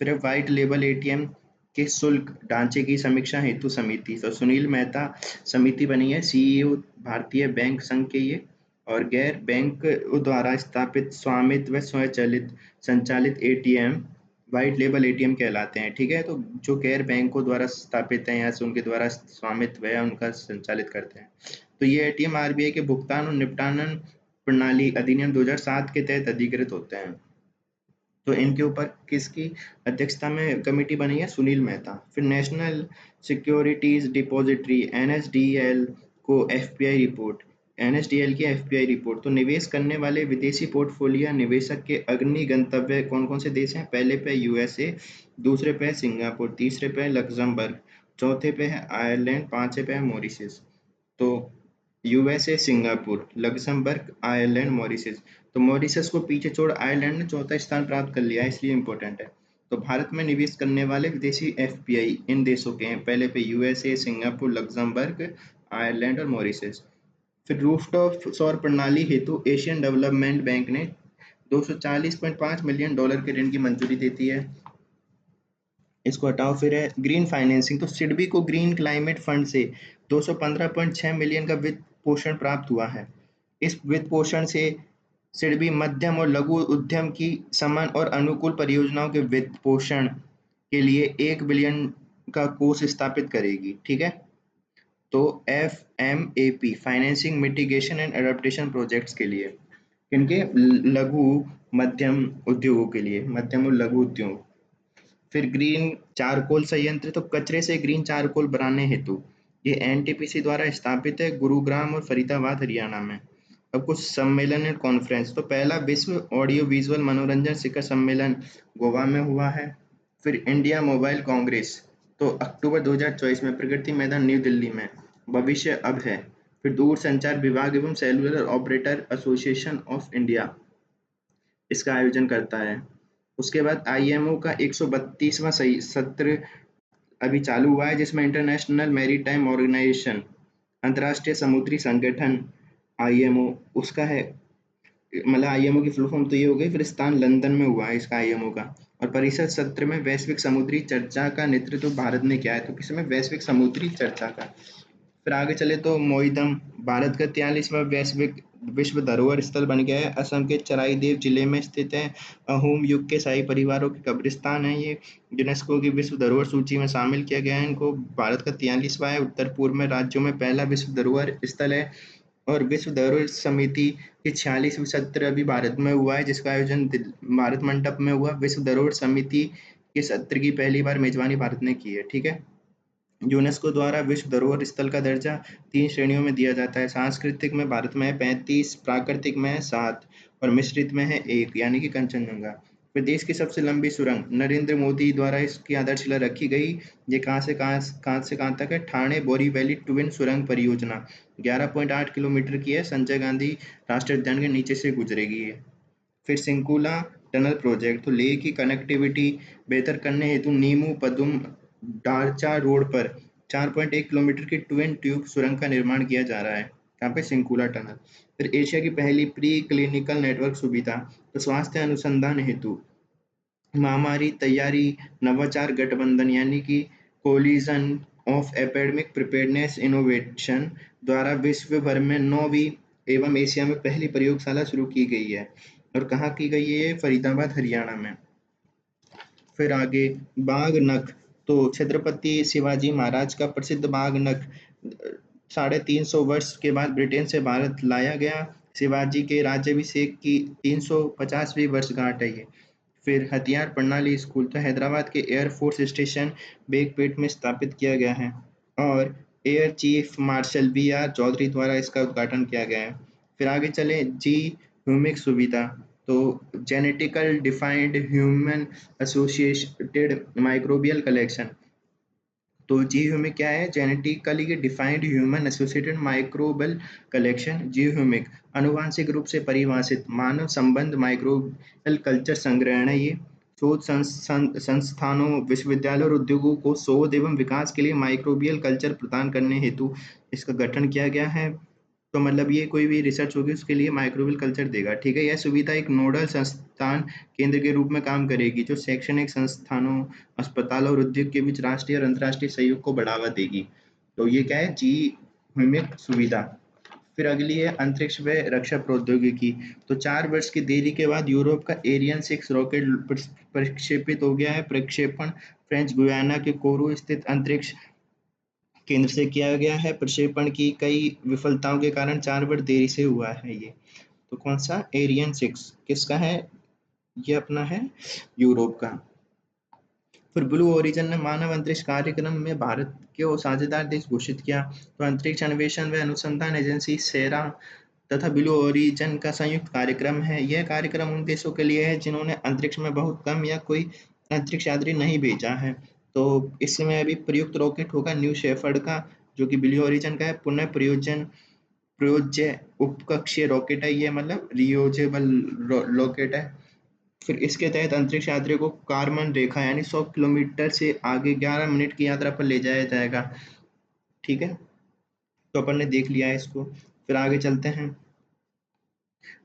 B: फिर व्हाइट लेबल एटीएम के शुल्क ढांचे की समीक्षा हेतु समिति, तो सुनील मेहता समिति बनी है, सीईओ भारतीय बैंक संघ के ये, और गैर बैंक द्वारा स्थापित स्वामित्व स्वचालित संचालित एटीएम व्हाइट लेबल एटीएम कहलाते हैं। ठीक है, तो जो गैर बैंकों द्वारा स्थापित हैं या से उनके द्वारा स्वामित्व है उनका संचालित करते हैं। तो ये एटीएम आरबीआई के भुगतान और निपटान प्रणाली अधिनियम 2007 के तहत अधिकृत होते हैं। तो इनके ऊपर किसकी अध्यक्षता में कमेटी बनी है? सुनील मेहता। फिर नेशनल सिक्योरिटीज डिपॉजिटरी एनएसडीएल को एफपीआई रिपोर्ट, एनएसडीएल की एफपीआई रिपोर्ट, तो निवेश करने वाले विदेशी पोर्टफोलियो निवेशक के अग्रणी गंतव्य कौन कौन से देश हैं? पहले पे यूएसए, दूसरे पे सिंगापुर, तीसरे पे लग्जमबर्ग, चौथे पे है आयरलैंड, पांचवे पे है मॉरिशस। तो USA, Singapore, Luxembourg, Ireland, Mauritius. तो मॉरिशस को पीछे छोड़ आयरलैंड ने चौथा स्थान प्राप्त कर लिया है, इसलिए इंपॉर्टेंट है। तो भारत में निवेश करने वाले विदेशी एफपीआई इन देशों के हैं, पहले पे यूएसए, सिंगापुर, लक्समबर्ग, आयरलैंड और मॉरिशस। फिर रूफटॉप सौर प्रणाली हेतु एशियन डेवलपमेंट बैंक ने 240.5 मिलियन डॉलर के ऋण की मंजूरी देती है। इसको हटाओ। फिर है ग्रीन फाइनेंसिंग, तो सिडबी को ग्रीन क्लाइमेट फंड से 215.6 मिलियन का वित्त पोषण प्राप्त हुआ है। इस वित्त पोषण से सिडबी मध्यम और लघु उद्यम की समान और अनुकूल परियोजनाओं के वित्त पोषण के लिए 1 बिलियन का कोष स्थापित करेगी, ठीक है। तो FMAP financing mitigation and adaptation projects के लिए, इनके लघु मध्यम उद्योगों के लिए, मध्यम और लघु उद्योग। फिर ग्रीन चारकोल संयंत्र, तो कचरे से ग्रीन चारकोल बनाने हेतु ये NTPC द्वारा स्थापित है गुरुग्राम और फरीदाबाद हरियाणा में। अब कुछ सम्मेलन एंड कॉन्फ्रेंस, तो पहला विश्व ऑडियो विजुअल मनोरंजन शिखर सम्मेलन गोवा में हुआ है। फिर इंडिया मोबाइल कांग्रेस, तो अक्टूबर 2024 में प्रगति मैदान न्यू दिल्ली में, भविष्य अब है। फिर दूरसंचार विभाग एवं cellular operator association of India इसका आयोजन करता है। उसके बाद IMO का 132वां सत्र अभी चालू हुआ है, जिसमें इंटरनेशनल मैरीटाइम ऑर्गेनाइजेशन, अंतर्राष्ट्रीय समुद्री संगठन IMO उसका है, मतलब IMO की फुल फॉर्म तो ये हो गई। फिर स्थान लंदन में हुआ है इसका IMO का। और परिषद सत्र में वैश्विक समुद्री चर्चा का नेतृत्व भारत ने किया है, तो किसमें? वैश्विक समुद्री चर्चा का। फिर आगे चले तो मोईदम भारत का 43वां वैश्विक विश्व धरोहर स्थल बन गया है। असम के चराईदेव जिले में स्थित है। अहोम युग के शाही परिवारों के कब्रिस्तान है ये। यूनेस्को की विश्व धरोहर सूची में शामिल किया गया है इनको। भारत का 43वां है। उत्तर पूर्व में राज्यों में पहला विश्व धरोहर स्थल है। और विश्व धरोहर समिति की 46वीं सत्र अभी भारत में हुआ है, जिसका आयोजन भारत मंडप में हुआ। विश्व धरोहर समिति के सत्र की पहली बार मेजबानी भारत ने की है, ठीक है। यूनेस्को द्वारा विश्व धरोहर स्थल का दर्जा 3 श्रेणियों में दिया जाता है। सांस्कृतिक में भारत में है 35, प्राकृतिक में है 7 और मिश्रित में है 1, यानी कि कंचनजंगा। फिर देश की सबसे लंबी सुरंग, नरेंद्र मोदी द्वारा इसकी आधारशिला रखी गई। ये कहाँ से कहाँ तक है? ठाणे बोरीवली ट्विन सुरंग परियोजना 11.8 किलोमीटर की है। संजय गांधी राष्ट्रीय उद्यान के नीचे से गुजरेगी ये। फिर सिंकुला टनल प्रोजेक्ट, तो लेह की कनेक्टिविटी बेहतर करने हेतु नीमू पदुम डारचा रोड पर 4.1 किलोमीटर की ट्विन ट्यूब सुरंग का निर्माण किया जा रहा है। यहाँ पे सिंकुला टनल। फिर एशिया की पहली प्री क्लिनिकल नेटवर्क सुविधा, तो स्वास्थ्य अनुसंधान हेतु महामारी तैयारी नवाचार गठबंधन, यानी कि collision of epidemic preparedness innovation द्वारा विश्व भर में 9वीं एवं एशिया में पहली प्रयोगशाला शुरू की गई है। और कहाँ की गई है? फरीदाबाद हरियाणा में। फिर आगे बाघ नख, तो छत्रपति शिवाजी महाराज का प्रसिद्ध बाघ नख 350 वर्ष के बाद ब्रिटेन से भारत लाया गया। शिवाजी के राज्याभिषेक की 350वीं वर्षगांठ है ये। फिर हथियार प्रणाली स्कूल, तो हैदराबाद के एयरफोर्स स्टेशन बेगपेट में स्थापित किया गया है। और air chief marshal BR Chaudhari द्वारा इसका उद्घाटन किया गया है। फिर आगे चले जी ह्यूमिक सुविधा, तो genetical defined human associated microbial collection, तो जी ह्यूमिक क्या है? Genetically defined human associated microbial collection. G humic आनुवांशिक रूप से परिभाषित मानव संबंध माइक्रोबियल कल्चर संग्रहण है ये। शोध संस्थानों, विश्वविद्यालयों और उद्योगों को शोध एवं विकास के लिए माइक्रोबियल कल्चर प्रदान करने हेतु इसका गठन किया गया है। तो मतलब ये कोई भी रिसर्च होगी उसके लिए माइक्रोबियल कल्चर देगा, ठीक है। यह सुविधा एक नोडल संस्थान केंद्र के रूप में काम करेगी, जो शैक्षणिक संस्थानों, अस्पताल और उद्योग के बीच राष्ट्रीय और अंतर्राष्ट्रीय सहयोग को बढ़ावा देगी। तो ये क्या है? जी ह्यूमिक सुविधा। फिर अगली है अंतरिक्ष व रक्षा प्रौद्योगिकी, तो 4 वर्ष की देरी के बाद यूरोप का एरियन 6 रॉकेट प्रक्षेपित हो गया है। प्रक्षेपण फ्रेंच गुयाना के कोरू स्थित अंतरिक्ष केंद्र से किया गया है। प्रक्षेपण की कई विफलताओं के कारण 4 वर्ष देरी से हुआ है ये। तो कौन सा? एरियन 6 किसका है? ये अपना है यूरोप का। फिर ब्लू ओरिजन ने मानव अंतरिक्ष कार्यक्रम में भारत को साझेदार देश घोषित किया। तो अंतरिक्ष अन्वेषण व अनुसंधान एजेंसी सेरा तथा ब्लू ओरिजन का संयुक्त कार्यक्रम है। यह कार्यक्रम उन देशों के लिए है जिन्होंने अंतरिक्ष में बहुत कम या कोई अंतरिक्ष यात्री नहीं भेजा है। तो इसमें अभी प्रयुक्त रॉकेट होगा न्यू शेफर्ड का, जो कि ब्लू ओरिजन का है। पुनः प्रयोज्य उपकक्षीय रॉकेट है ये, मतलब रियोजेबल रॉकेट है। फिर इसके तहत अंतरिक्ष यात्रियों को कारमन रेखा यानी 100 किलोमीटर से आगे 11 मिनट की यात्रा पर ले जाया जाएगा, ठीक है। तो अपन ने देख लिया है इसको। फिर आगे चलते हैं।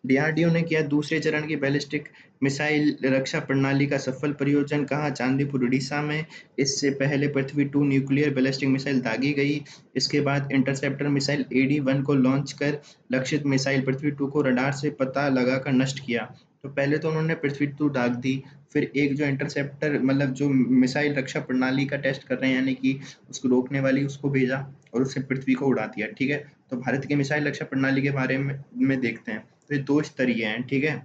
B: DRDO ने किया दूसरे चरण की बैलिस्टिक मिसाइल रक्षा प्रणाली का सफल परियोजन, कहा? चांदीपुर उड़ीसा में। इससे पहले पृथ्वी 2 न्यूक्लियर बैलिस्टिक मिसाइल दागी गई। इसके बाद इंटरसेप्टर मिसाइल AD-1 को लॉन्च कर लक्षित मिसाइल पृथ्वी 2 को रडार से पता लगाकर नष्ट किया। तो पहले तो उन्होंने पृथ्वी 2 दाग दी,
A: फिर एक जो इंटरसेप्टर मतलब जो मिसाइल रक्षा प्रणाली का टेस्ट कर रहे हैं यानी कि उसको रोकने वाली उसको भेजा और उससे पृथ्वी को उड़ा दिया। ठीक है, तो भारत की मिसाइल रक्षा प्रणाली के बारे में देखते हैं। तो ये दो स्तरीय हैं। ठीक है,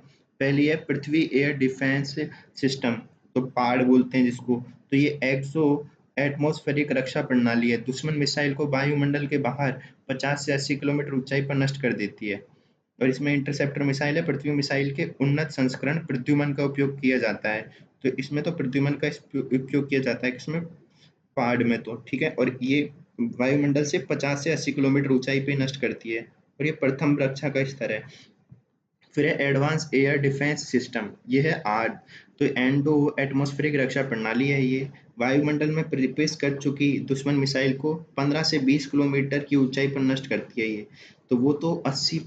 A: पहली है पृथ्वी एयर डिफेंस सिस्टम, तो पाड़ बोलते हैं जिसको। तो ये एक्सो एटमॉस्फेरिक रक्षा प्रणाली है, दुश्मन मिसाइल को वायुमंडल के बाहर 50 से 80 किलोमीटर ऊंचाई पर नष्ट कर देती है। और इसमें इंटरसेप्टर मिसाइल है, पृथ्वी मिसाइल के उन्नत संस्करण प्रद्युमन का उपयोग किया जाता है। तो इसमें तो प्रद्युमन का उपयोग किया जाता है किसमें, पहाड़ में। तो ठीक है, और ये वायुमंडल से 50 से 80 किलोमीटर ऊंचाई पे नष्ट करती है और ये प्रथम रक्षा का स्तर है। फिर है एडवांस एयर डिफेंस सिस्टम, ये है आर्ड। तो एंडो एटमॉस्फेरिक रक्षा प्रणाली है, ये वायुमंडल में प्रवेश कर चुकी दुश्मन मिसाइल को 15 से 20 किलोमीटर की ऊंचाई पर नष्ट करती है ये। तो वो तो 80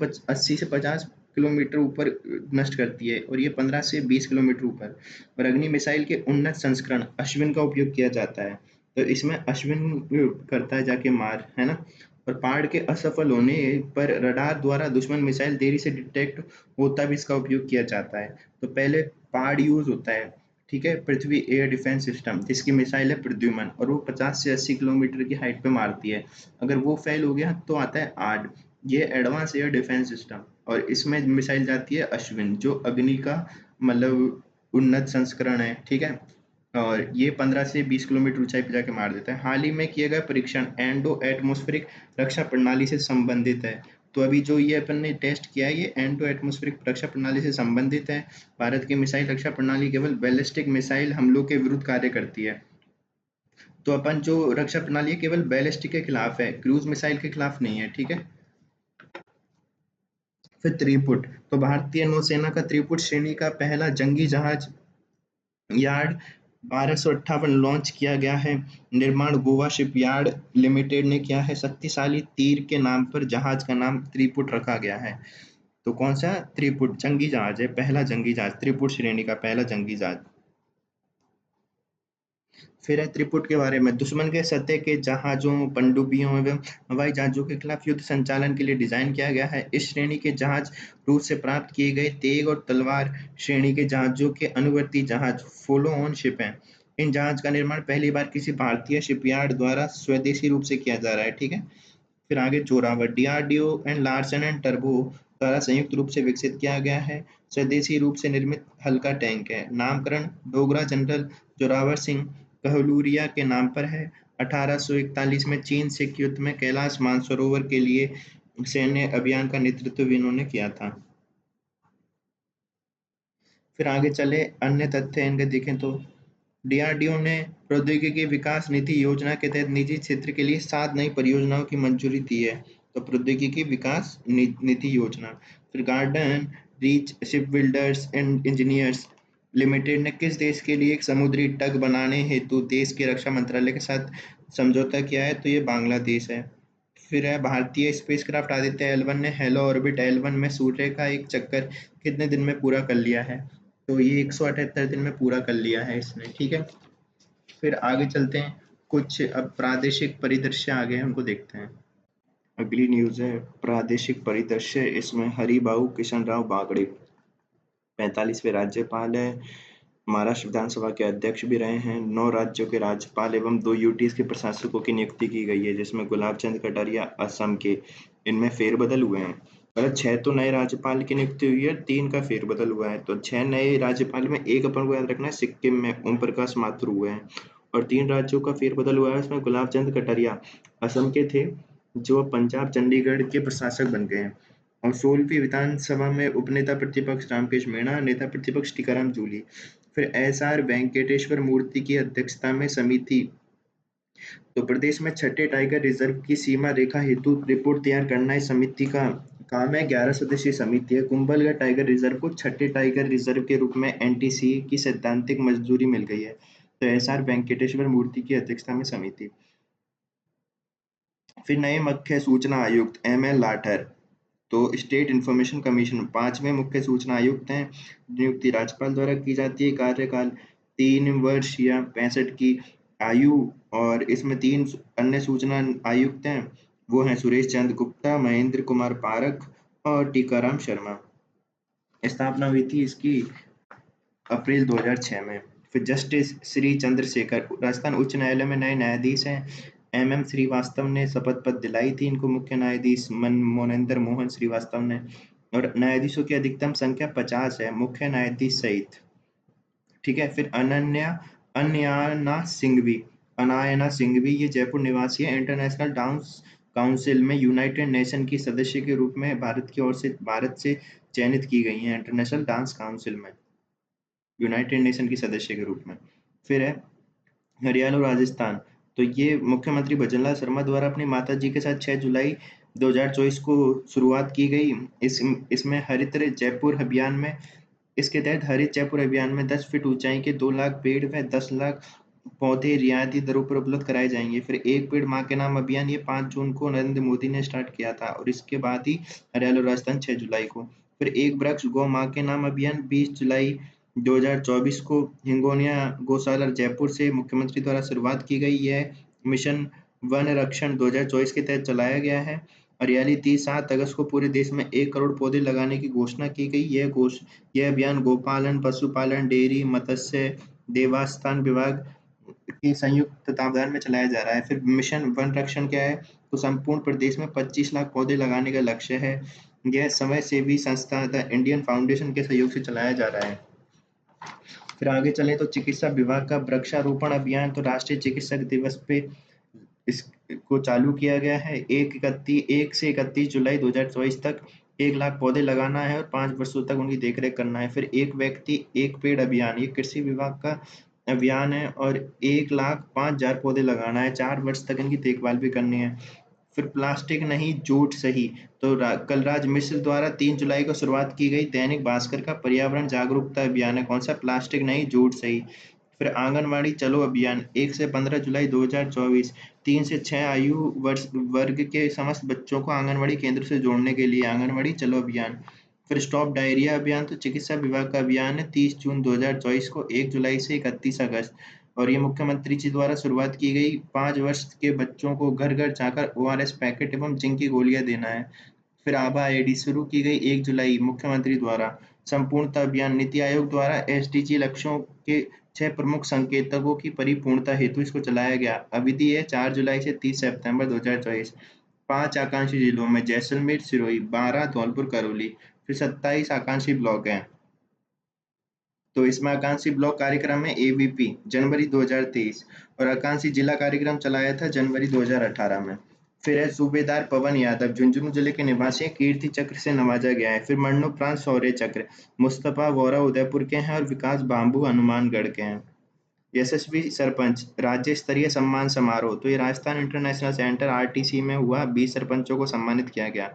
A: से 50 किलोमीटर ऊपर नष्ट करती है और ये 15 से 20 किलोमीटर ऊपर। और अग्नि मिसाइल के उन्नत संस्करण अश्विन का उपयोग किया जाता है। तो इसमें अश्विन करता है जाके मार, है ना। और पहाड़ के असफल होने पर रडार द्वारा दुश्मन मिसाइल देरी से डिटेक्ट होता भी इसका उपयोग किया जाता है। तो पहले पहाड़ यूज होता है, ठीक है, पृथ्वी एयर डिफेंस सिस्टम जिसकी मिसाइल है प्रद्युमन और वो 50 से 80 किलोमीटर की हाइट पे मारती है। अगर वो फेल हो गया तो आता है आर्ड, ये एडवांस एयर डिफेंस सिस्टम। और इसमें मिसाइल जाती है अश्विन जो अग्नि का मतलब उन्नत संस्करण है। ठीक है, और ये 15 से 20 किलोमीटर ऊंचाई पर जाके मार देता है। हाल ही में किया गया परीक्षण एंडो एटमॉस्फेरिक रक्षा प्रणाली से संबंधित है। तो अभी जो ये अपन ने टेस्ट किया है ये एंडो एटमॉस्फेरिक रक्षा प्रणाली से संबंधित है। भारत की मिसाइल रक्षा प्रणाली केवल बैलिस्टिक मिसाइल हमलों के विरुद्ध कार्य करती है। तो अपन जो रक्षा प्रणाली है केवल बैलिस्टिक के खिलाफ है, क्रूज मिसाइल के खिलाफ नहीं है। ठीक है, फिर त्रिपुट, तो भारतीय नौसेना का त्रिपुट श्रेणी का पहला जंगी जहाज यार्ड 1258 लॉन्च किया गया है। निर्माण गोवा शिपयार्ड लिमिटेड ने किया है। शक्तिशाली तीर के नाम पर जहाज का नाम त्रिपुट रखा गया है। तो कौन सा त्रिपुट जंगी जहाज है, पहला जंगी जहाज, त्रिपुट श्रेणी का पहला जंगी जहाज। फिर है त्रिपुट के बारे में, दुश्मन के सतह के जहाजों पनडुब्बियों एवं हवाई जहाजों के खिलाफ युद्ध संचालन के लिए डिजाइन किया गया है। इस श्रेणी के जहाज रूस से प्राप्त किए गए तेग और तलवार श्रेणी के जहाजों के अनुवर्ती जहाज फॉलो ऑन शिप हैं। इन जहाज का निर्माण पहली बार किसी भारतीय शिपयार्ड द्वारा स्वदेशी रूप से किया जा रहा है। ठीक है, फिर आगे Zorawar, DRDO and Larsen and turbo द्वारा संयुक्त रूप से विकसित किया गया है। स्वदेशी रूप से निर्मित हल्का टैंक है। नामकरण डोगरा जनरल जोरावर सिंह कहलूरिया के नाम पर है। 1841 में चीन सिख युद्ध में कैलाश मानसरोवर के लिए सैन्य अभियान का नेतृत्व भी इन्होंने किया था। फिर आगे चले अन्य तथ्य इनके देखें तो डीआरडीओ ने प्रौद्योगिकी विकास नीति योजना के तहत निजी क्षेत्र के लिए 7 नई परियोजनाओं की मंजूरी दी है। तो प्रौद्योगिकी विकास नीति योजना। फिर garden reach ship builders and engineers limited ने किस देश के लिए एक समुद्री तट बनाने हेतु देश के रक्षा मंत्रालय के साथ समझौता किया है, तो ये बांग्लादेश है। फिर है भारतीय स्पेसक्राफ्ट आदित्य L1 ने हेलो ऑर्बिट L1 में सूर्य का एक चक्कर कितने दिन में पूरा कर लिया है, तो ये 178 दिन में पूरा कर लिया है इसने। ठीक है, फिर आगे चलते हैं, कुछ अब प्रादेशिक परिदृश्य आ गए हैं उनको देखते हैं।
B: अगली न्यूज है प्रादेशिक परिदृश्य। इसमें हरिबाबू किशन राव बागड़े 45वें राज्यपाल है। महाराष्ट्र विधानसभा के अध्यक्ष भी रहे हैं। 9 राज्यों के राज्यपाल एवं 2 यूटीज के प्रशासकों की नियुक्ति की गई है, जिसमें गुलाब चंद कटारिया असम के, इनमें फेरबदल हुए हैं। मतलब 6 तो नए राज्यपाल की नियुक्ति हुई है, 3 का फेरबदल हुआ है। तो 6 नए राज्यपाल में एक अपन को याद रखना है, सिक्किम में ओम प्रकाश माथुर हुए हैं। और 3 राज्यों का फेरबदल हुआ है, उसमें गुलाब चंद कटारिया असम के थे जो पंजाब चंडीगढ़ के प्रशासक बन गए हैं। और 16वीं विधानसभा में उपनेता प्रतिपक्ष रामकेश मीणा, नेता प्रतिपक्ष टीकाराम जूली। फिर एस आर वेंकटेश्वर मूर्ति की अध्यक्षता में समिति, तो प्रदेश में छठे टाइगर रिजर्व की सीमा रेखा हेतु रिपोर्ट तैयार करना इस समिति का काम है। 11 सदस्यीय समिति है। कुंभलगढ़ टाइगर रिजर्व को छठे टाइगर रिजर्व के रूप में एनटीसी की सैद्धांतिक मंजूरी मिल गई है। तो एस आर वेंकटेश्वर मूर्ति की अध्यक्षता में समिति। फिर नए मुख्य सूचना आयुक्त एम एल लाठर, तो स्टेट इंफॉर्मेशन कमीशन 5वें मुख्य सूचना आयुक्त हैं। नियुक्ति राज्यपाल द्वारा की जाती है। कार्यकाल 3 वर्ष या 65 की आयु। और इसमें 3 अन्य सूचना आयुक्त हैं, वो हैं सुरेश चंद्र गुप्ता, महेंद्र कुमार पारख और टीकाराम शर्मा। स्थापना हुई थी इसकी
A: अप्रैल 2006 में। फिर जस्टिस श्री चंद्रशेखर, राजस्थान उच्च न्यायालय में नए न्यायाधीश हैं। MM श्रीवास्तव ने शपथ पत्र दिलाई थी इनको, मुख्य न्यायाधीश मोनेंद्र मोहन श्रीवास्तव ने। और न्यायाधीशों की अधिकतम संख्या 50 है, मुख्य न्यायाधीश सहित। ठीक है। फिर अनायना सिंघवी, ये जयपुर निवासी है। इंटरनेशनल डांस काउंसिल में यूनाइटेड नेशन की सदस्य के रूप में भारत से चयनित की गई हैं, इंटरनेशनल डांस काउंसिल में यूनाइटेड नेशन की सदस्य के रूप में। फिर है हरियाणा और राजस्थान। तो ये मुख्यमंत्री भजनलाल शर्मा द्वारा अपनी माता जी के साथ 6 जुलाई 2024 को शुरुआत की गई। इसमें हरित जयपुर अभियान में इसके तहत हरित जयपुर अभियान में 10 फीट ऊंचाई के 2 लाख पेड़ व 10 लाख पौधे रियायती दरों पर उपलब्ध कराए जाएंगे। फिर एक पेड़ माँ के नाम अभियान, ये 5 जून को नरेंद्र मोदी ने स्टार्ट किया था, और इसके बाद ही हरियाणा और राजस्थान 6 जुलाई को। फिर एक वृक्ष गौ माँ के नाम अभियान 20 जुलाई 2024 को हिंगोनिया गौशाला जयपुर से मुख्यमंत्री द्वारा शुरुआत की गई। यह मिशन वन रक्षण 2024 के तहत चलाया गया है। हरियाली 7 अगस्त को पूरे देश में 1 करोड़ पौधे लगाने की घोषणा की गई। यह अभियान गोपालन, पशुपालन, डेयरी, मत्स्य, देवस्थान विभाग के संयुक्त तत्वावधान में चलाया जा रहा है। फिर मिशन वन रक्षण क्या है? तो संपूर्ण प्रदेश में 25 लाख पौधे लगाने का लक्ष्य है। यह समय सेवी संस्था द इंडियन फाउंडेशन के सहयोग से चलाया जा रहा है। फिर आगे चले तो चिकित्सा विभाग का वृक्षारोपण अभियान, तो राष्ट्रीय चिकित्सक दिवस पे इसको चालू किया गया है। 1 से 31 जुलाई 2024 तक 1 लाख पौधे लगाना है और 5 वर्षों तक उनकी देखरेख करना है। फिर एक व्यक्ति एक पेड़ अभियान, ये कृषि विभाग का अभियान है और 1,05,000 पौधे लगाना है, 4 वर्ष तक इनकी देखभाल भी करनी है। फिर प्लास्टिक नहीं जूट सही, तो कलराज मिश्र द्वारा 3 जुलाई को शुरुआत की गई दैनिक भास्कर का पर्यावरण जागरूकता अभियान है। कौन सा? प्लास्टिक नहीं जूट सही। फिर आंगनवाड़ी चलो अभियान 1 से 15 जुलाई 2024, 3 से 6 आयु वर्ग के समस्त बच्चों को आंगनवाड़ी केंद्र से जोड़ने के लिए आंगनवाड़ी चलो अभियान। फिर स्टॉप डायरिया अभियान, तो चिकित्सा विभाग का अभियान है 30 जून 2024 को 1 जुलाई से 31 अगस्त, और ये मुख्यमंत्री जी द्वारा शुरुआत की गई। 5 वर्ष के बच्चों को घर घर जाकर ORS पैकेट एवं जिंक की गोलियां देना है। फिर आभा आईडी शुरू की गई 1 जुलाई मुख्यमंत्री द्वारा। संपूर्णता अभियान, नीति आयोग द्वारा SDG लक्ष्यों के 6 प्रमुख संकेतकों की परिपूर्णता हेतु इसको चलाया गया। अवधि है 4 जुलाई से 30 सितंबर 2024। 5 आकांक्षी जिलों में जैसलमेर, सिरोही, 12 धौलपुर, करौली। फिर 27 आकांक्षी ब्लॉक हैं। तो इसमें आकांक्षी ब्लॉक कार्यक्रम में ABP जनवरी 2023, और आकांक्षी जिला कार्यक्रम चलाया था जनवरी 2018 में। फिर है सूबेदार पवन यादव, झुंझुनू जिले के निवासी हैं, कीर्ति चक्र से नवाजा गया है। फिर मरणोपरांत शौर्य चक्र मुस्तफा वोरा उदयपुर के हैं और विकास बाम्बू हनुमानगढ़ के हैं। यशस्वी सरपंच राज्य स्तरीय सम्मान समारोह, तो ये राजस्थान इंटरनेशनल सेंटर RTC में हुआ, 20 सरपंचों को सम्मानित किया गया।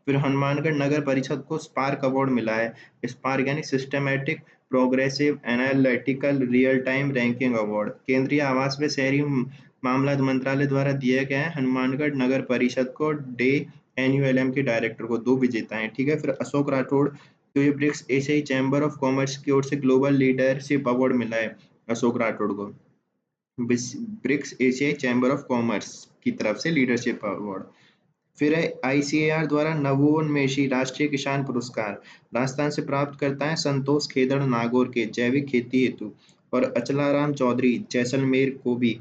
A: फिर हनुमानगढ़ नगर परिषद को स्पार्क अवार्ड मिला है। स्पार्क यानी systematic progressive analytical real time ranking award, केंद्रीय आवास व शहरी मामला मंत्रालय द्वारा दिया गया है। हनुमानगढ़ नगर परिषद को डे NULM के डायरेक्टर को 2 विजेता हैं। ठीक है। फिर अशोक राठौड़, तो ये ब्रिक्स एशियाई चैम्बर ऑफ कॉमर्स की ओर से ग्लोबल लीडरशिप अवार्ड मिला है अशोक राठौड़ को, ब्रिक्स एशियाई चैम्बर ऑफ कॉमर्स की तरफ से लीडरशिप अवार्ड। फिर है ICAR द्वारा नवोन्मेषी राष्ट्रीय किसान पुरस्कार, राजस्थान से प्राप्त करता है संतोष खेदड़ नागौर के जैविक खेती हेतु, और अचलाराम चौधरी जैसलमेर को भी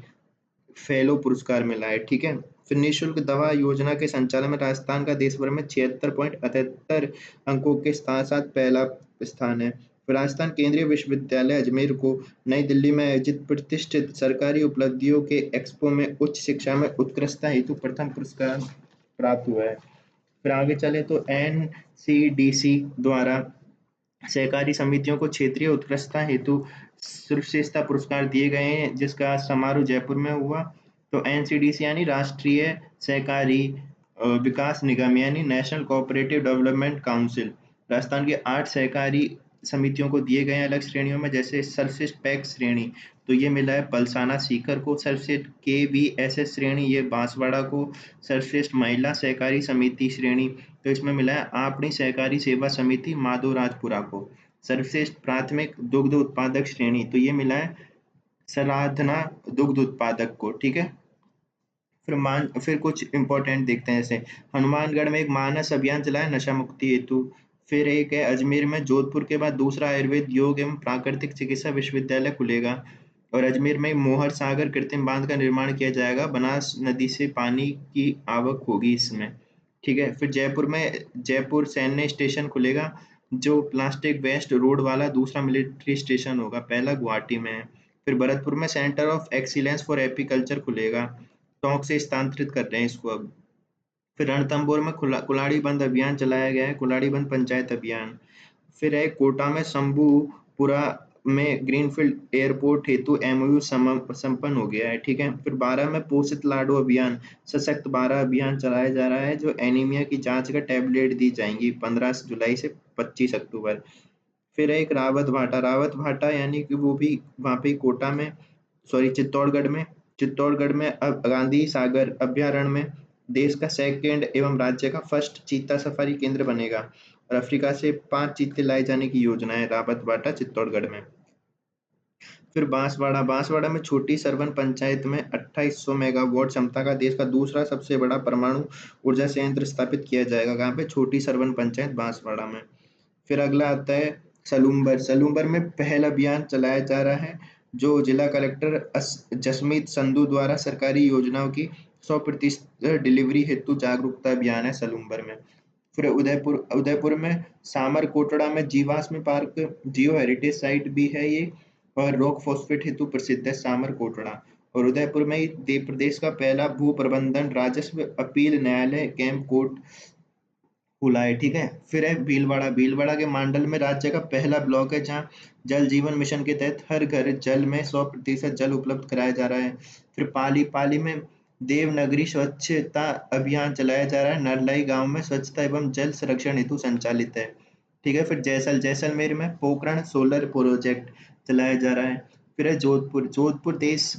A: फेलो पुरस्कार मिला है। ठीक है। फिर निःशुल्क दवा योजना के संचालन में राजस्थान का देश भर में 76.78 अंकों के साथ साथ पहला स्थान है। फिर राजस्थान केंद्रीय विश्वविद्यालय अजमेर को नई दिल्ली में आयोजित प्रतिष्ठित सरकारी उपलब्धियों के एक्सपो में उच्च शिक्षा में उत्कृष्टता हेतु प्रथम पुरस्कार प्राप्त हुआ है। फिर आगे चले तो NCDC द्वारा सहकारी समितियों को क्षेत्रीय उत्कृष्टता हेतु सर्वश्रेष्ठता पुरस्कार दिए गए हैं, जिसका समारोह जयपुर में हुआ। तो NCDC यानी राष्ट्रीय सहकारी विकास निगम यानी national cooperative development council, Rajasthan के 8 सहकारी समितियों को दिए गए हैं अलग श्रेणियों में, जैसे सर्वश्रेष्ठ पैक श्रेणी, तो ये मिला है पलसाना सीकर को। सर्वश्रेष्ठ KVSS श्रेणी ये बांसवाड़ा को। सर्वश्रेष्ठ महिला सहकारी समिति श्रेणी, तो इसमें मिला है आपनी सहकारी सेवा समिति माधोराजपुरा को। सर्वश्रेष्ठ प्राथमिक दुग्ध उत्पादक श्रेणी, तो ये मिला है सराधना दुग्ध उत्पादक को। ठीक है। फिर कुछ इंपॉर्टेंट देखते हैं, जैसे हनुमानगढ़ में एक मानस अभियान चला है नशा मुक्ति हेतु। फिर एक है अजमेर में जोधपुर के बाद दूसरा आयुर्वेद योग एवं प्राकृतिक चिकित्सा विश्वविद्यालय खुलेगा। और अजमेर में मोहर सागर कृत्रिम बांध का निर्माण किया जाएगा, बनास नदी से पानी की आवक होगी इसमें। ठीक है, फिर जयपुर में जयपुर सैन्य स्टेशन खुलेगा, जो प्लास्टिक वेस्ट रोड वाला दूसरा मिलिट्री स्टेशन होगा, पहला गुवाहाटी में है। फिर भरतपुर में Centre of Excellence for apiculture खुलेगा, टोंक से स्थानांतरित कर रहे हैं इसको अब। फिर रणथंभौर में कुलाड़ी बंद अभियान चलाया गया है, कुलाड़ी बंद पंचायत अभियान। फिर है कोटा में शंभूपुरा में ग्रीनफील्ड एयरपोर्ट हेतु एमओयू संपन्न हो गया है। ठीक है, फिर 12 में पोषित लाडो अभियान, सशक्त 12 अभियान चलाया जा रहा है, जो एनीमिया की जांच का टैबलेट दी जाएंगी 15 जुलाई से 25 अक्टूबर। फिर है एक रावत भाटा यानी कि वो भी वहाँ पे कोटा में, सॉरी चित्तौड़गढ़ में अब गांधी सागर अभ्यारण्य में देश का सेकंड एवं राज्य का फर्स्ट चीता सफारी केंद्र बनेगा। और अफ्रीका से 5 चीते लाए जाने की योजना है रावत बाटा चित्तौड़गढ़ में। फिर बांसवाड़ा में छोटी सरवन पंचायत में 2800 मेगावाट क्षमता का देश का दूसरा सबसे बड़ा परमाणु ऊर्जा संयंत्र स्थापित किया जाएगा। यहाँ पे छोटी सरवन पंचायत बांसवाड़ा में। फिर अगला आता है सलूम्बर में पहल अभियान चलाया जा रहा है, जो जिला कलेक्टर जसमीत संधू द्वारा सरकारी योजनाओं की 100% डिलीवरी हेतु जागरूकता अभियान है सलूम्बर में। फिर उदयपुर में सामर कोटड़ा में जीवाश्म पार्क, जियो हेरिटेज साइट भी है ये, और रॉक फॉस्फेट हेतु प्रसिद्ध है सामर कोटड़ा। और उदयपुर में ही प्रदेश का पहला भू प्रबंधन राजस्व अपील न्यायालय कैंप कोर्ट खुला है। ठीक है, फिर है भीलवाड़ा के मांडल में राज्य का पहला ब्लॉक है, जहाँ जल जीवन मिशन के तहत हर घर जल में 100% जल उपलब्ध कराया जा रहा है। फिर पाली में देवनगरी स्वच्छता अभियान चलाया जा रहा है, नरलाई गांव में स्वच्छता एवं जल संरक्षण हेतु संचालित है। ठीक है, फिर जैसलमेर में पोखरण सोलर प्रोजेक्ट चलाया जा रहा है। फिर है जोधपुर देश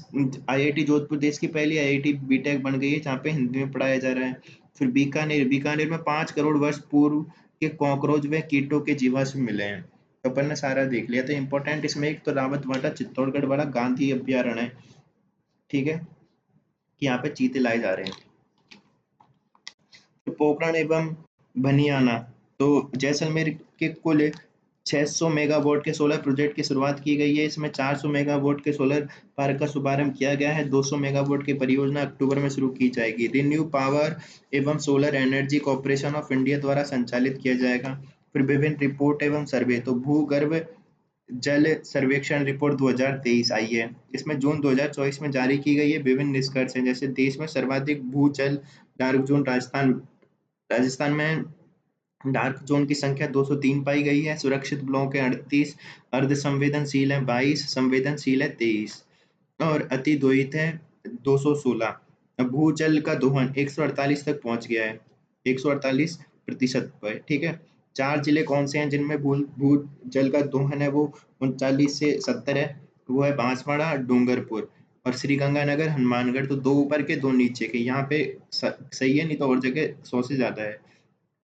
A: आईआईटी जोधपुर देश की पहली आईआईटी बीटेक बन गई है, जहाँ पे हिंदी में पढ़ाया जा रहा है। फिर बीकानेर में 5 करोड़ वर्ष पूर्व के कॉकरोच व कीटों के जीवाश्म मिले हैं। तो अपन ने सारा देख लिया। तो इम्पोर्टेंट इसमें एक तो रावत भाटा चित्तौड़गढ़ वाला गांधी अभ्यारण्य है। ठीक है, कि यहाँ पे चीते लाए जा रहे हैं। तो पोखरण एवं बनियाना, तो जैसलमेर के कुल 600 मेगावाट के सोलर प्रोजेक्ट की शुरुआत की गई है। इसमें 400 मेगावाट के सोलर पार्क का शुभारंभ किया गया है। 200 मेगावाट की परियोजना अक्टूबर में शुरू की जाएगी। रिन्यू पावर एवं solar energy corporation of India द्वारा संचालित किया जाएगा। फिर विभिन्न रिपोर्ट एवं सर्वे, तो भूगर्भ जल सर्वेक्षण रिपोर्ट 2023 आई है। इसमें जून 2024 में जारी की गई है। विभिन्न निष्कर्ष हैं, जैसे देश में सर्वाधिक भूजल डार्क जोन राजस्थान में डार्क जोन की संख्या 203 पाई गई है। सुरक्षित ब्लॉक है 38, अर्ध संवेदनशील है 22, संवेदनशील है 23, और अति दोहित है 216। भूजल का दोहन 148 तक पहुंच गया है, 148% पर। ठीक है, 4 जिले कौन से हैं जिनमें भू जल का दोहन है, वो 39 से 70 है। वो है बांसवाड़ा, डूंगरपुर और श्रीगंगानगर, हनुमानगढ़। तो 2 ऊपर के 2 नीचे के, यहाँ पे सही है, नहीं तो और जगह 100 से ज्यादा है।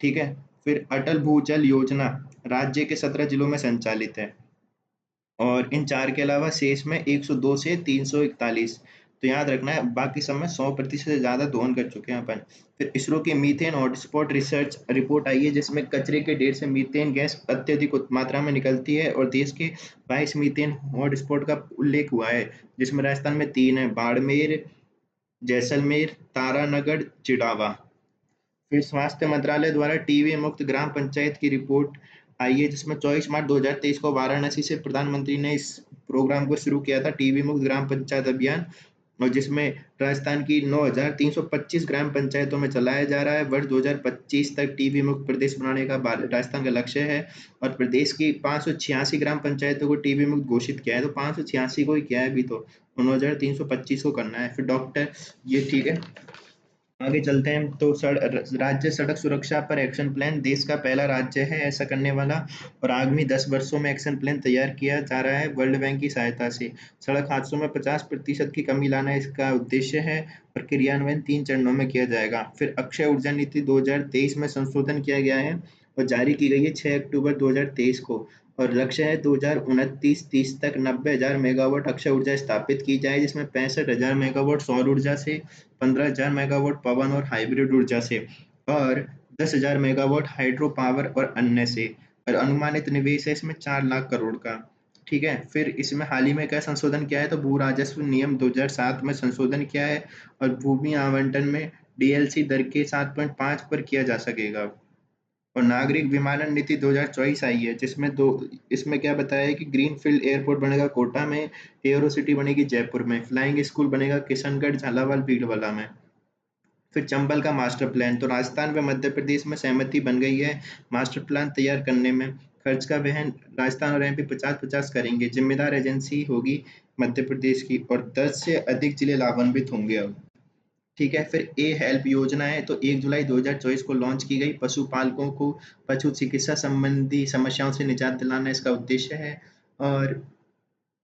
A: ठीक है, फिर अटल भूजल योजना राज्य के 17 जिलों में संचालित है, और इन 4 के अलावा शेष में 102 से 341। तो याद रखना है, बाकी सब में 100% से ज्यादा दोहन कर चुके हैं अपन। फिर इसरो की मीथेन हॉटस्पॉट रिसर्च रिपोर्ट आई है, जिसमें कचरे के ढेर से मीथेन गैस अत्यधिक मात्रा में निकलती है, और देश के 22 मीथेन हॉटस्पॉट का उल्लेख हुआ है, जिसमें राजस्थान में 3 है, बाड़मेर, जैसलमेर, तारानगढ़, चिड़ावा। फिर स्वास्थ्य मंत्रालय द्वारा टीबी मुक्त ग्राम पंचायत की रिपोर्ट आई है, जिसमें 24 मार्च 2023 को वाराणसी से प्रधानमंत्री ने इस प्रोग्राम को शुरू किया था, टीबी मुक्त ग्राम पंचायत अभियान, और जिसमें राजस्थान की 9,325 ग्राम पंचायतों में चलाया जा रहा है। वर्ष 2025 तक टीबी मुक्त प्रदेश बनाने का राजस्थान का लक्ष्य है, और प्रदेश की 586 ग्राम पंचायतों को टीबी मुक्त घोषित किया है। तो 586 को ही किया है अभी, तो 9,325 को करना है। फिर डॉक्टर, ये ठीक है, आगे चलते हैं। तो राज्य सड़क सुरक्षा पर एक्शन प्लान देश का पहला राज्य है ऐसा करने वाला, और आगामी 10 वर्षों में एक्शन प्लान तैयार किया जा रहा है वर्ल्ड बैंक की सहायता से। सड़क हादसों में 50% की कमी लाना इसका उद्देश्य है, और क्रियान्वयन 3 चरणों में किया जाएगा। फिर अक्षय ऊर्जा नीति 2023 में संशोधन किया गया है और जारी की गई है 6 अक्टूबर 2023 को, और लक्ष्य है 2029-30 तक 90,000 मेगावाट अक्षय ऊर्जा स्थापित की जाए, जिसमें 65,000 मेगावाट सौर ऊर्जा से, 15,000 मेगावाट पवन और हाइब्रिड ऊर्जा से, और 10,000 मेगावाट हाइड्रो पावर और अन्य से, और अनुमानित निवेश है इसमें 4 लाख करोड़ का। ठीक है, फिर इसमें हाल ही में क्या संशोधन किया है, तो भू राजस्व नियम 2007 में संशोधन किया है, और भूमि आवंटन में डीएलसी दर के 7.5 पर किया जा सकेगा। और नागरिक विमानन नीति 2024 आई है, जिसमें दो इसमें क्या बताया है कि ग्रीनफील्ड एयरपोर्ट बनेगा कोटा में, एयरो सिटी बनेगी जयपुर में, फ्लाइंग स्कूल बनेगा किशनगढ़, झालावाड़, भीलवाड़ा में। फिर चंबल का मास्टर प्लान, तो राजस्थान व मध्य प्रदेश में सहमति बन गई है मास्टर प्लान तैयार करने में। खर्च का वहन राजस्थान और एमपी 50-50 करेंगे, जिम्मेदार एजेंसी होगी मध्य प्रदेश की, और 10 से अधिक जिले लाभान्वित होंगे अब। ठीक है, फिर ए हेल्प योजना है, तो 1 जुलाई 2024 को लॉन्च की गई, पशुपालकों को पशु चिकित्सा संबंधी समस्याओं से निजात दिलाना इसका उद्देश्य है। और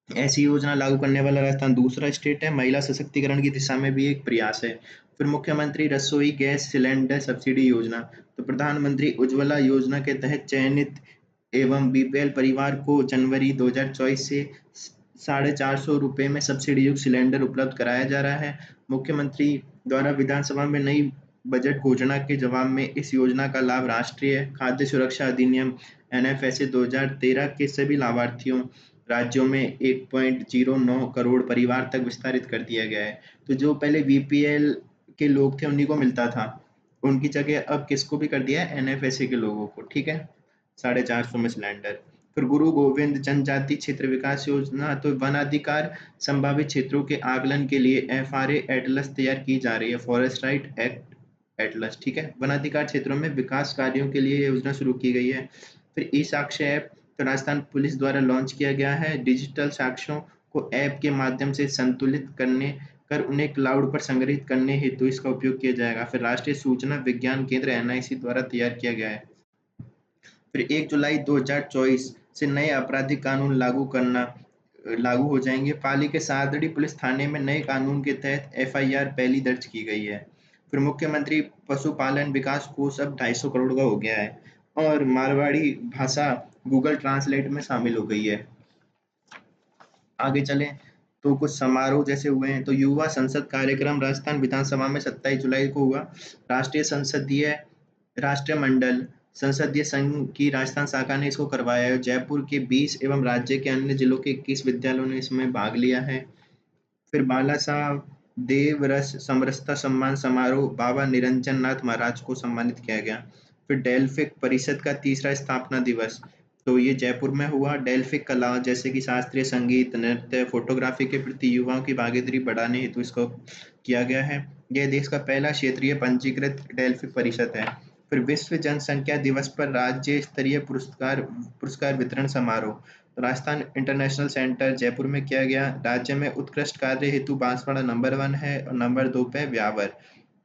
A: ऐसी योजना लागू करने वाला राजस्थान दूसरा स्टेट है। महिला सशक्तिकरण की दिशा में भी एक प्रयास है। फिर मुख्यमंत्री रसोई गैस सिलेंडर सब्सिडी योजना, तो प्रधानमंत्री उज्ज्वला योजना के तहत चयनित एवं बीपीएल परिवार को जनवरी 2024 से 450 रुपये में सब्सिडी युक्त सिलेंडर उपलब्ध कराया जा रहा है। मुख्यमंत्री द्वारा विधानसभा में नई बजट घोषणा के जवाब में इस योजना का लाभ राष्ट्रीय खाद्य सुरक्षा अधिनियम एनएफएसए 2013 के सभी लाभार्थियों राज्यों में 1.09 करोड़ परिवार तक विस्तारित कर दिया गया है। तो जो पहले बीपीएल के लोग थे उन्हीं को मिलता था, उनकी जगह अब किसको भी कर दिया है, एनएफएसए के लोगों को। ठीक है, 450 में सिलेंडर। फिर गुरु गोविंद जनजाति क्षेत्र विकास योजना, तो वन अधिकार संभावित क्षेत्रों के आकलन के लिए एफआरए एटलस तैयार की जा रही है, फॉरेस्ट राइट एक्ट एटलस। ठीक है, वनाधिकार क्षेत्रों में विकास कार्यों के लिए ये योजना शुरू की गई है। फिर ई साक्ष्य ऐप, तो राजस्थान पुलिस द्वारा लॉन्च किया गया है। डिजिटल साक्ष्यों को ऐप के माध्यम से संतुलित करने कर उन्हें क्लाउड पर संग्रहित करने हेतु इसका उपयोग किया जाएगा। फिर राष्ट्रीय सूचना विज्ञान केंद्र एनआईसी द्वारा तैयार किया गया है। फिर 1 जुलाई 2024 से नए आपराधिक कानून लागू हो जाएंगे। पाली के सादड़ी पुलिस थाने में नए कानून के तहत एफआईआर पहली दर्ज की गई है। फिर मुख्यमंत्री पशुपालन विकास कोष अब 250 करोड़ का हो गया है, और मारवाड़ी भाषा गूगल ट्रांसलेट में शामिल हो गई है। आगे चलें तो कुछ समारोह जैसे हुए हैं, तो युवा संसद कार्यक्रम राजस्थान विधानसभा में 27 जुलाई को हुआ। राष्ट्रीय संसदीय राष्ट्रीय मंडल संसदीय संघ की राजस्थान शाखा ने इसको करवाया है। जयपुर के 20 एवं राज्य के अन्य जिलों के 21 विद्यालयों ने इसमें भाग लिया है। फिर बाला साहब देवरस समरसता सम्मान समारोह, बाबा निरंजन नाथ महाराज को सम्मानित किया गया। फिर डेल्फिक परिषद का तीसरा स्थापना दिवस, तो ये जयपुर में हुआ। डेल्फिक कला जैसे कि शास्त्रीय संगीत, नृत्य, फोटोग्राफी के प्रति युवाओं की भागीदारी बढ़ाने हेतु इसको किया गया है। यह देश का पहला क्षेत्रीय पंजीकृत डेल्फिक परिषद है। फिर विश्व जनसंख्या दिवस पर राज्य स्तरीय पुरस्कार पुरस्कार वितरण समारोह, तो राजस्थान इंटरनेशनल सेंटर जयपुर में किया गया। राज्य में उत्कृष्ट कार्य हेतु बांसवाड़ा नंबर 1 है और नंबर 2 पे ब्यावर,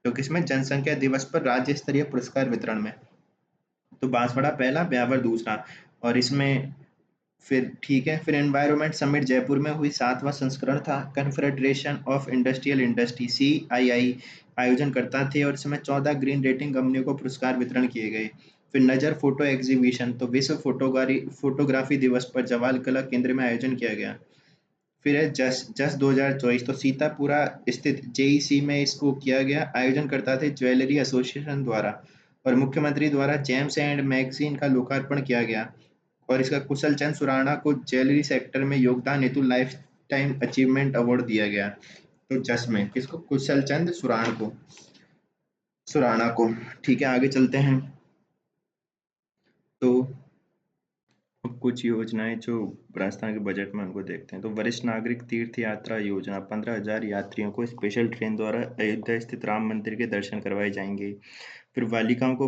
A: तो किसमें जनसंख्या दिवस पर राज्य स्तरीय पुरस्कार वितरण में। तो बांसवाड़ा पहला, ब्यावर दूसरा। और इसमें फिर ठीक है, फिर एनवायरनमेंट समिट जयपुर में हुई, 7वां संस्करण था। Confederation of industrial industry CII आयोजन करता थे, और इसमें 14 ग्रीन रेटिंग कंपनियों को पुरस्कार वितरण किए गए। फिर नजर फोटो एग्जीबिशन, तो विश्व फोटोग्राफी दिवस पर जवाल कला केंद्र में आयोजन किया गया। फिर है जस जस 2024, तो सीतापुरा स्थित जेईसी में इसको किया गया। आयोजन करता थे ज्वेलरी एसोसिएशन द्वारा, और मुख्यमंत्री द्वारा जेम्स एंड मैगजीन का लोकार्पण किया गया। और इसका कुशल चंद सुराणा को ज्वेलरी सेक्टर में योगदान हेतु लाइफ टाइम अचीवमेंट अवार्ड दिया गया। तो जस में किसको, कुशल चंद सुराणा को। ठीक है, आगे चलते हैं। तो अब कुछ योजनाएं जो राजस्थान के बजट में उनको देखते हैं, तो वरिष्ठ नागरिक तीर्थ यात्रा योजना, 15,000 यात्रियों को स्पेशल ट्रेन द्वारा अयोध्या स्थित राम मंदिर के दर्शन करवाए जाएंगे। फिर बालिकाओं को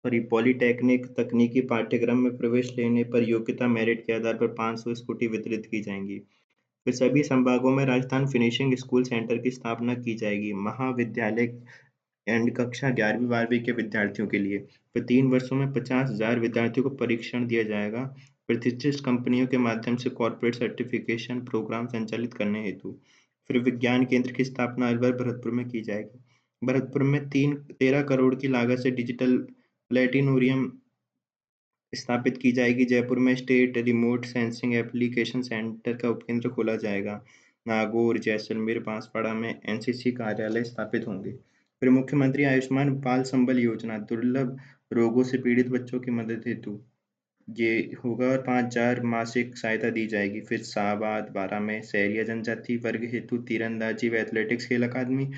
A: पॉलिटेक्निक तकनीकी पाठ्यक्रम में प्रवेश लेने पर योग्यता मेरिट के आधार पर 500 स्कूटी वितरित की जाएंगी। फिर सभी संभागों में राजस्थान फिनिशिंग स्कूल सेंटर की स्थापना की जाएगी, महाविद्यालय एंड कक्षा 11वीं-12वीं के विद्यार्थियों के लिए। फिर 3 वर्षों में 50,000 विद्यार्थियों को प्रशिक्षण दिया जाएगा, प्रतिष्ठित कंपनियों के माध्यम से कॉर्पोरेट सर्टिफिकेशन प्रोग्राम संचालित करने हेतु। फिर विज्ञान केंद्र की स्थापना अलवर भरतपुर में की जाएगी। भरतपुर में 13 करोड़ की लागत से डिजिटल प्लेटिनोरियम स्थापित की जाएगी। जयपुर में state remote sensing application centre का उपकेंद्र खोला जाएगा। नागौर, जैसलमेर, बांसवाड़ा में एनसीसी कार्यालय स्थापित होंगे। फिर मुख्यमंत्री आयुष्मान बाल संबल योजना, दुर्लभ रोगों से पीड़ित बच्चों की मदद हेतु ये होगा, और 5,000 मासिक सहायता दी जाएगी। फिर शाहबाद 12 में शहरी जनजाति वर्ग हेतु तीरंदाजी व एथलेटिक्स खेल अकादमी,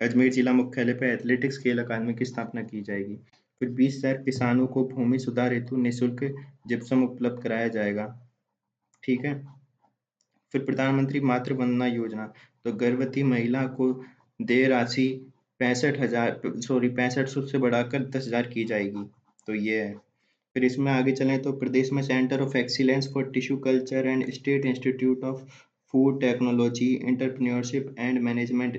A: अजमेर जिला मुख्यालय पर एथलेटिक्स खेल अकादमी की स्थापना की जाएगी। फिर 20,000 किसानों को भूमि सुधार हेतु निःशुल्क जिप्सम उपलब्ध कराया जाएगा। ठीक है। फिर प्रधानमंत्री मातृ वंदना योजना, तो गर्भवती महिला को देय राशि 6500 से बढ़ाकर 10,000 की जाएगी। तो ये है। फिर इसमें आगे चलें तो प्रदेश में Centre of Excellence for Tissue Culture and State Institute of Food Technology Entrepreneurship and Management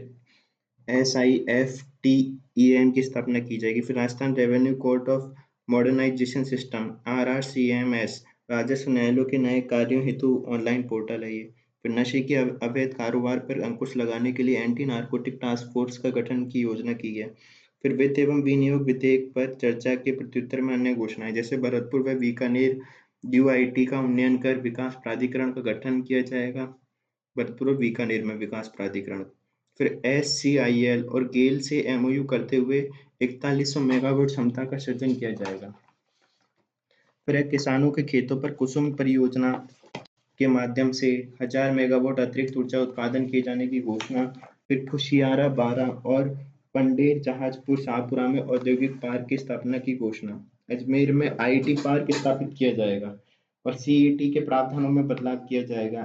A: SIFTEM की स्थापना की जाएगी। फिर Rajasthan revenue court of modernisation system RRCMS, राजस्व न्यायालयों के नए कार्यों हेतु ऑनलाइन पोर्टल है ये। फिर नशे के अवैध कारोबार पर अंकुश लगाने के लिए एंटी नार्कोटिक टास्क फोर्स का गठन की योजना की है। फिर वित्त एवं विनियोग विधेयक पर चर्चा के प्रत्युत्तर में अन्य घोषणाएं, जैसे भरतपुर व बीकानेर DUIT का उन्नयन कर विकास प्राधिकरण का गठन किया जाएगा। भरतपुर और बीकानेर में विकास प्राधिकरण। फिर SCIL और गेल से MOU करते हुए 4100 मेगावाट क्षमता का सृजन किया जाएगा। फिर किसानों के खेतों पर कुसुम परियोजना के माध्यम से 1000 मेगावाट अतिरिक्त ऊर्जा उत्पादन किए जाने की घोषणा। फिर फुशियारा 12 और पंडेर जहाजपुर शाहपुरा में औद्योगिक पार्क की स्थापना की घोषणा। अजमेर में IT पार्क स्थापित किया जाएगा और CET के प्रावधानों में बदलाव किया जाएगा।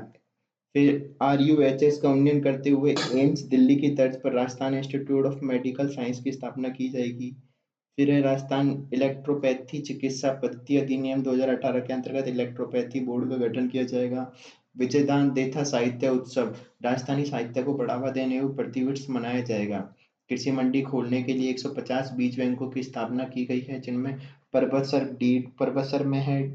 A: फिर RUHS का उन्नयन करते हुए एम्स दिल्ली की तर्ज पर Rajasthan institute of medical science की स्थापना की जाएगी। फिर है राजस्थान इलेक्ट्रोपैथी चिकित्सा पद्धति अधिनियम 2018 के अंतर्गत इलेक्ट्रोपैथी बोर्ड का गठन किया जाएगा। विजयदान देथा साहित्य उत्सव, राजस्थानी साहित्य को बढ़ावा देने एवं प्रतिवर्ष मनाया जाएगा। कृषि मंडी खोलने के लिए 150 बीज बैंकों की स्थापना की गई है, जिनमें परबसर में है।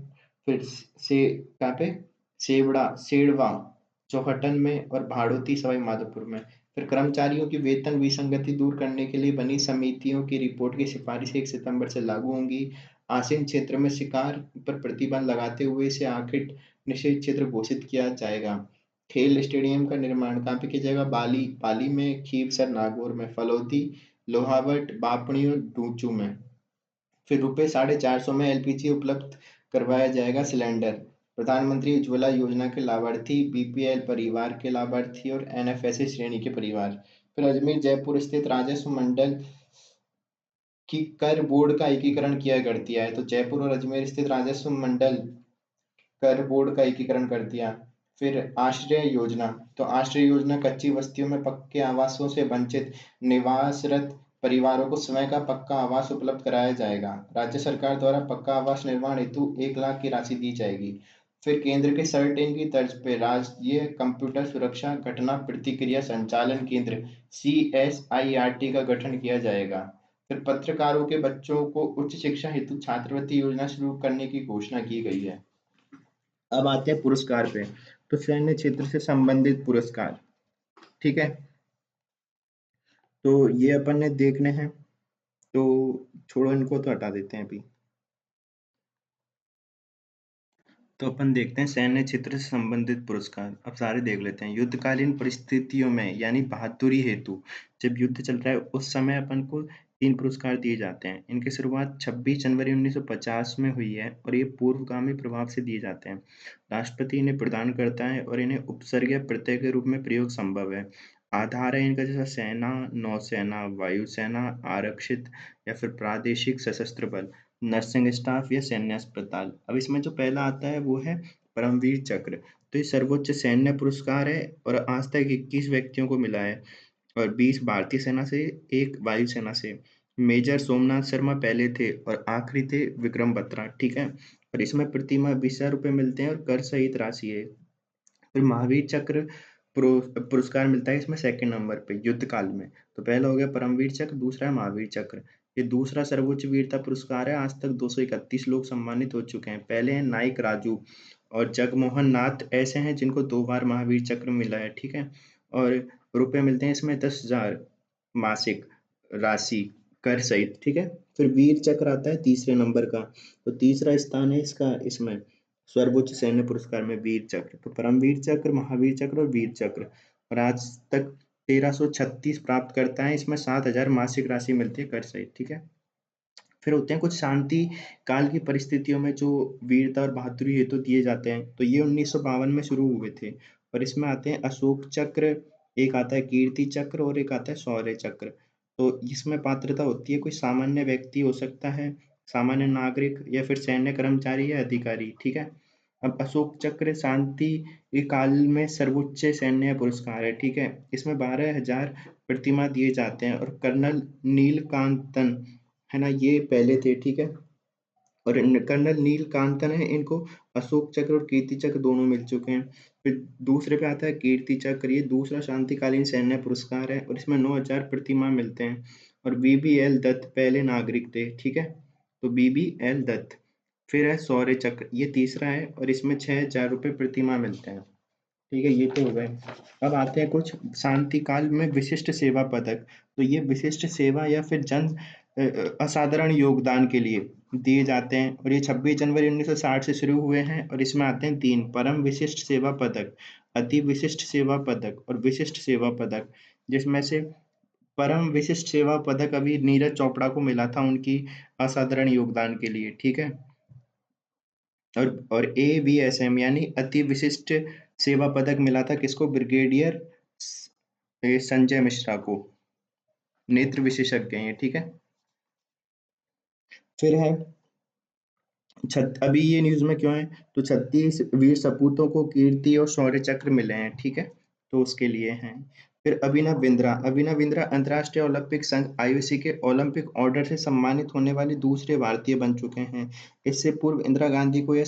A: फिर से कहाँ पे सेड़वा चौहटन में और भाड़ोती सवाई माधोपुर में। फिर कर्मचारियों की वेतन विसंगति दूर करने के लिए बनी समितियों की रिपोर्ट की सिफारिश 1 सितंबर से लागू होंगी। आसीन क्षेत्र में शिकार पर प्रतिबंध लगाते हुए इसे आखिर निषेध क्षेत्र घोषित किया जाएगा। खेल स्टेडियम का निर्माण कहाँ पे किया जाएगा? पाली में, खीवसर नागौर में, फलौदी, लोहावट, बापणी और डूचू में। फिर ₹450 में LPG उपलब्ध करवाया जाएगा सिलेंडर। प्रधानमंत्री उज्ज्वला योजना के लाभार्थी BPL परिवार के लाभार्थी और NFSA श्रेणी के परिवार। फिर अजमेर जयपुर स्थित राजस्व मंडल की कर बोर्ड का एकीकरण किया कर दिया है। तो जयपुर और अजमेर स्थित राजस्व मंडल कर बोर्ड का एकीकरण कर दिया। फिर आश्रय योजना, तो आश्रय योजना कच्ची बस्तियों में पक्के आवासों से वंचित निवासरत परिवारों को स्वयं का पक्का आवास उपलब्ध कराया जाएगा। राज्य सरकार द्वारा पक्का आवास निर्माण हेतु 1 लाख की राशि दी जाएगी। फिर केंद्र के सर्टेन की तर्ज पर राज्य कंप्यूटर सुरक्षा घटना प्रतिक्रिया संचालन केंद्र CSIRT का गठन किया जाएगा। फिर पत्रकारों के बच्चों को उच्च शिक्षा हेतु छात्रवृत्ति योजना शुरू करने की घोषणा की गई है। अब आते हैं पुरस्कार पे। तो सैन्य क्षेत्र से संबंधित पुरस्कार, ठीक है, तो ये अपन ने देखने हैं, तो छोड़ो, इनको तो हटा देते हैं अभी। तो अपन देखते हैं सैन्य क्षेत्र से संबंधित पुरस्कार। अब सारे देख लेते हैं। युद्धकालीन परिस्थितियों में यानी बहादुरी हेतु, जब युद्ध चल रहा है उस समय अपन को 3 पुरस्कार दिए जाते हैं। इनकी शुरुआत 26 जनवरी 1950 में हुई है और ये पूर्वगामी प्रभाव से दिए जाते हैं। राष्ट्रपति इन्हें प्रदान करता है और इन्हें उपसर्ग या प्रत्यय के रूप में प्रयोग संभव है। आधार है इनका जैसा सेना, नौसेना, वायुसेना, आरक्षित या फिर प्रादेशिक सशस्त्र बल, नर्सिंग स्टाफ या सैन्य अस्पताल। अब इसमें जो पहला आता है वो है परमवीर चक्र। तो ये सर्वोच्च सैन्य पुरस्कार है और आज तक 21 व्यक्तियों को मिला है और 20 भारतीय सेना से, 1 वायुसेना से। मेजर सोमनाथ शर्मा पहले थे और आखिरी थे विक्रम बत्रा, ठीक है। और इसमें प्रतिमाह 20,000 रुपये मिलते हैं और कर सहित राशि है। फिर महावीर चक्र पुरस्कार मिलता है इसमें सेकंड नंबर पे युद्ध काल में। तो पहला हो गया परमवीर चक्र, दूसरा है महावीर चक्र। ये दूसरा सर्वोच्च वीरता पुरस्कार है। आज तक 231 लोग सम्मानित हो चुके हैं। पहले हैं नाइक राजू और जगमोहन नाथ, ऐसे हैं जिनको 2 बार महावीर चक्र मिला है, ठीक है। और रुपए मिलते हैं इसमें 10,000 मासिक राशि कर सहित, ठीक है। फिर वीर चक्र आता है तीसरे नंबर का। तो तीसरा स्थान है इसका इसमें सर्वोच्च सैन्य पुरस्कार में वीर चक्र। तो परमवीर चक्र, महावीर चक्र और वीर चक्र। और आज तक 1336 प्राप्त करता है, इसमें 7,000 मासिक राशि मिलती है कर सहित, ठीक है। फिर होते हैं कुछ शांति काल की परिस्थितियों में जो वीरता और बहादुरी हेतु दिए जाते हैं, तो ये 1952 में शुरू हुए थे और इसमें आते हैं अशोक चक्र, एक आता है कीर्ति चक्र और एक आता है शौर्य चक्र। तो इसमें पात्रता होती है कोई सामान्य व्यक्ति हो सकता है, सामान्य नागरिक या फिर सैन्य कर्मचारी या अधिकारी, ठीक है। अब अशोक चक्र शांति के काल में सर्वोच्च सैन्य पुरस्कार है, ठीक है। इसमें 12,000 प्रतिमा दिए जाते हैं और कर्नल नीलकांतन है ना, ये पहले थे, ठीक है। और कर्नल नीलकांतन है, इनको अशोक चक्र और कीर्ति चक्र दोनों मिल चुके हैं। फिर दूसरे पे आता है कीर्ति चक्र, ये दूसरा शांतिकालीन सैन्य पुरस्कार है और इसमें 9,000 प्रतिमा मिलते हैं। और बीबीएल दत्त पहले नागरिक थे, ठीक है। तो बीबीएल दत्त। फिर है शौर्य चक्र, ये तीसरा है और इसमें 6,000 रुपये प्रतिमा मिलते हैं, ठीक है। ये तो हो गए। अब आते हैं कुछ शांति काल में विशिष्ट सेवा पदक। तो ये विशिष्ट सेवा या फिर असाधारण योगदान के लिए दिए जाते हैं और ये 26 जनवरी 1960 से शुरू हुए हैं और इसमें आते हैं 3 परम विशिष्ट सेवा पदक, अति विशिष्ट सेवा पदक और विशिष्ट सेवा पदक। जिसमें से परम विशिष्ट सेवा पदक अभी नीरज चोपड़ा को मिला था उनकी असाधारण योगदान के लिए, ठीक है। और एवीएसएम यानी अति विशिष्ट सेवा पदक मिला था किसको? ब्रिगेडियर संजय मिश्रा को, नेत्र विशेषज्ञ हैं ये, ठीक है। फिर है अभी ये न्यूज में क्यों है, तो 36 वीर सपूतों को कीर्ति और शौर्य चक्र मिले हैं, ठीक है। तो उसके लिए हैं। फिर अभिनव बिंद्रा अंतर्राष्ट्रीय ओलंपिक संघ आईओसी के ओलंपिक ऑर्डर से सम्मानित होने वाले दूसरे भारतीय बन चुके हैं। इससे पूर्व इंदिरा गांधी को यह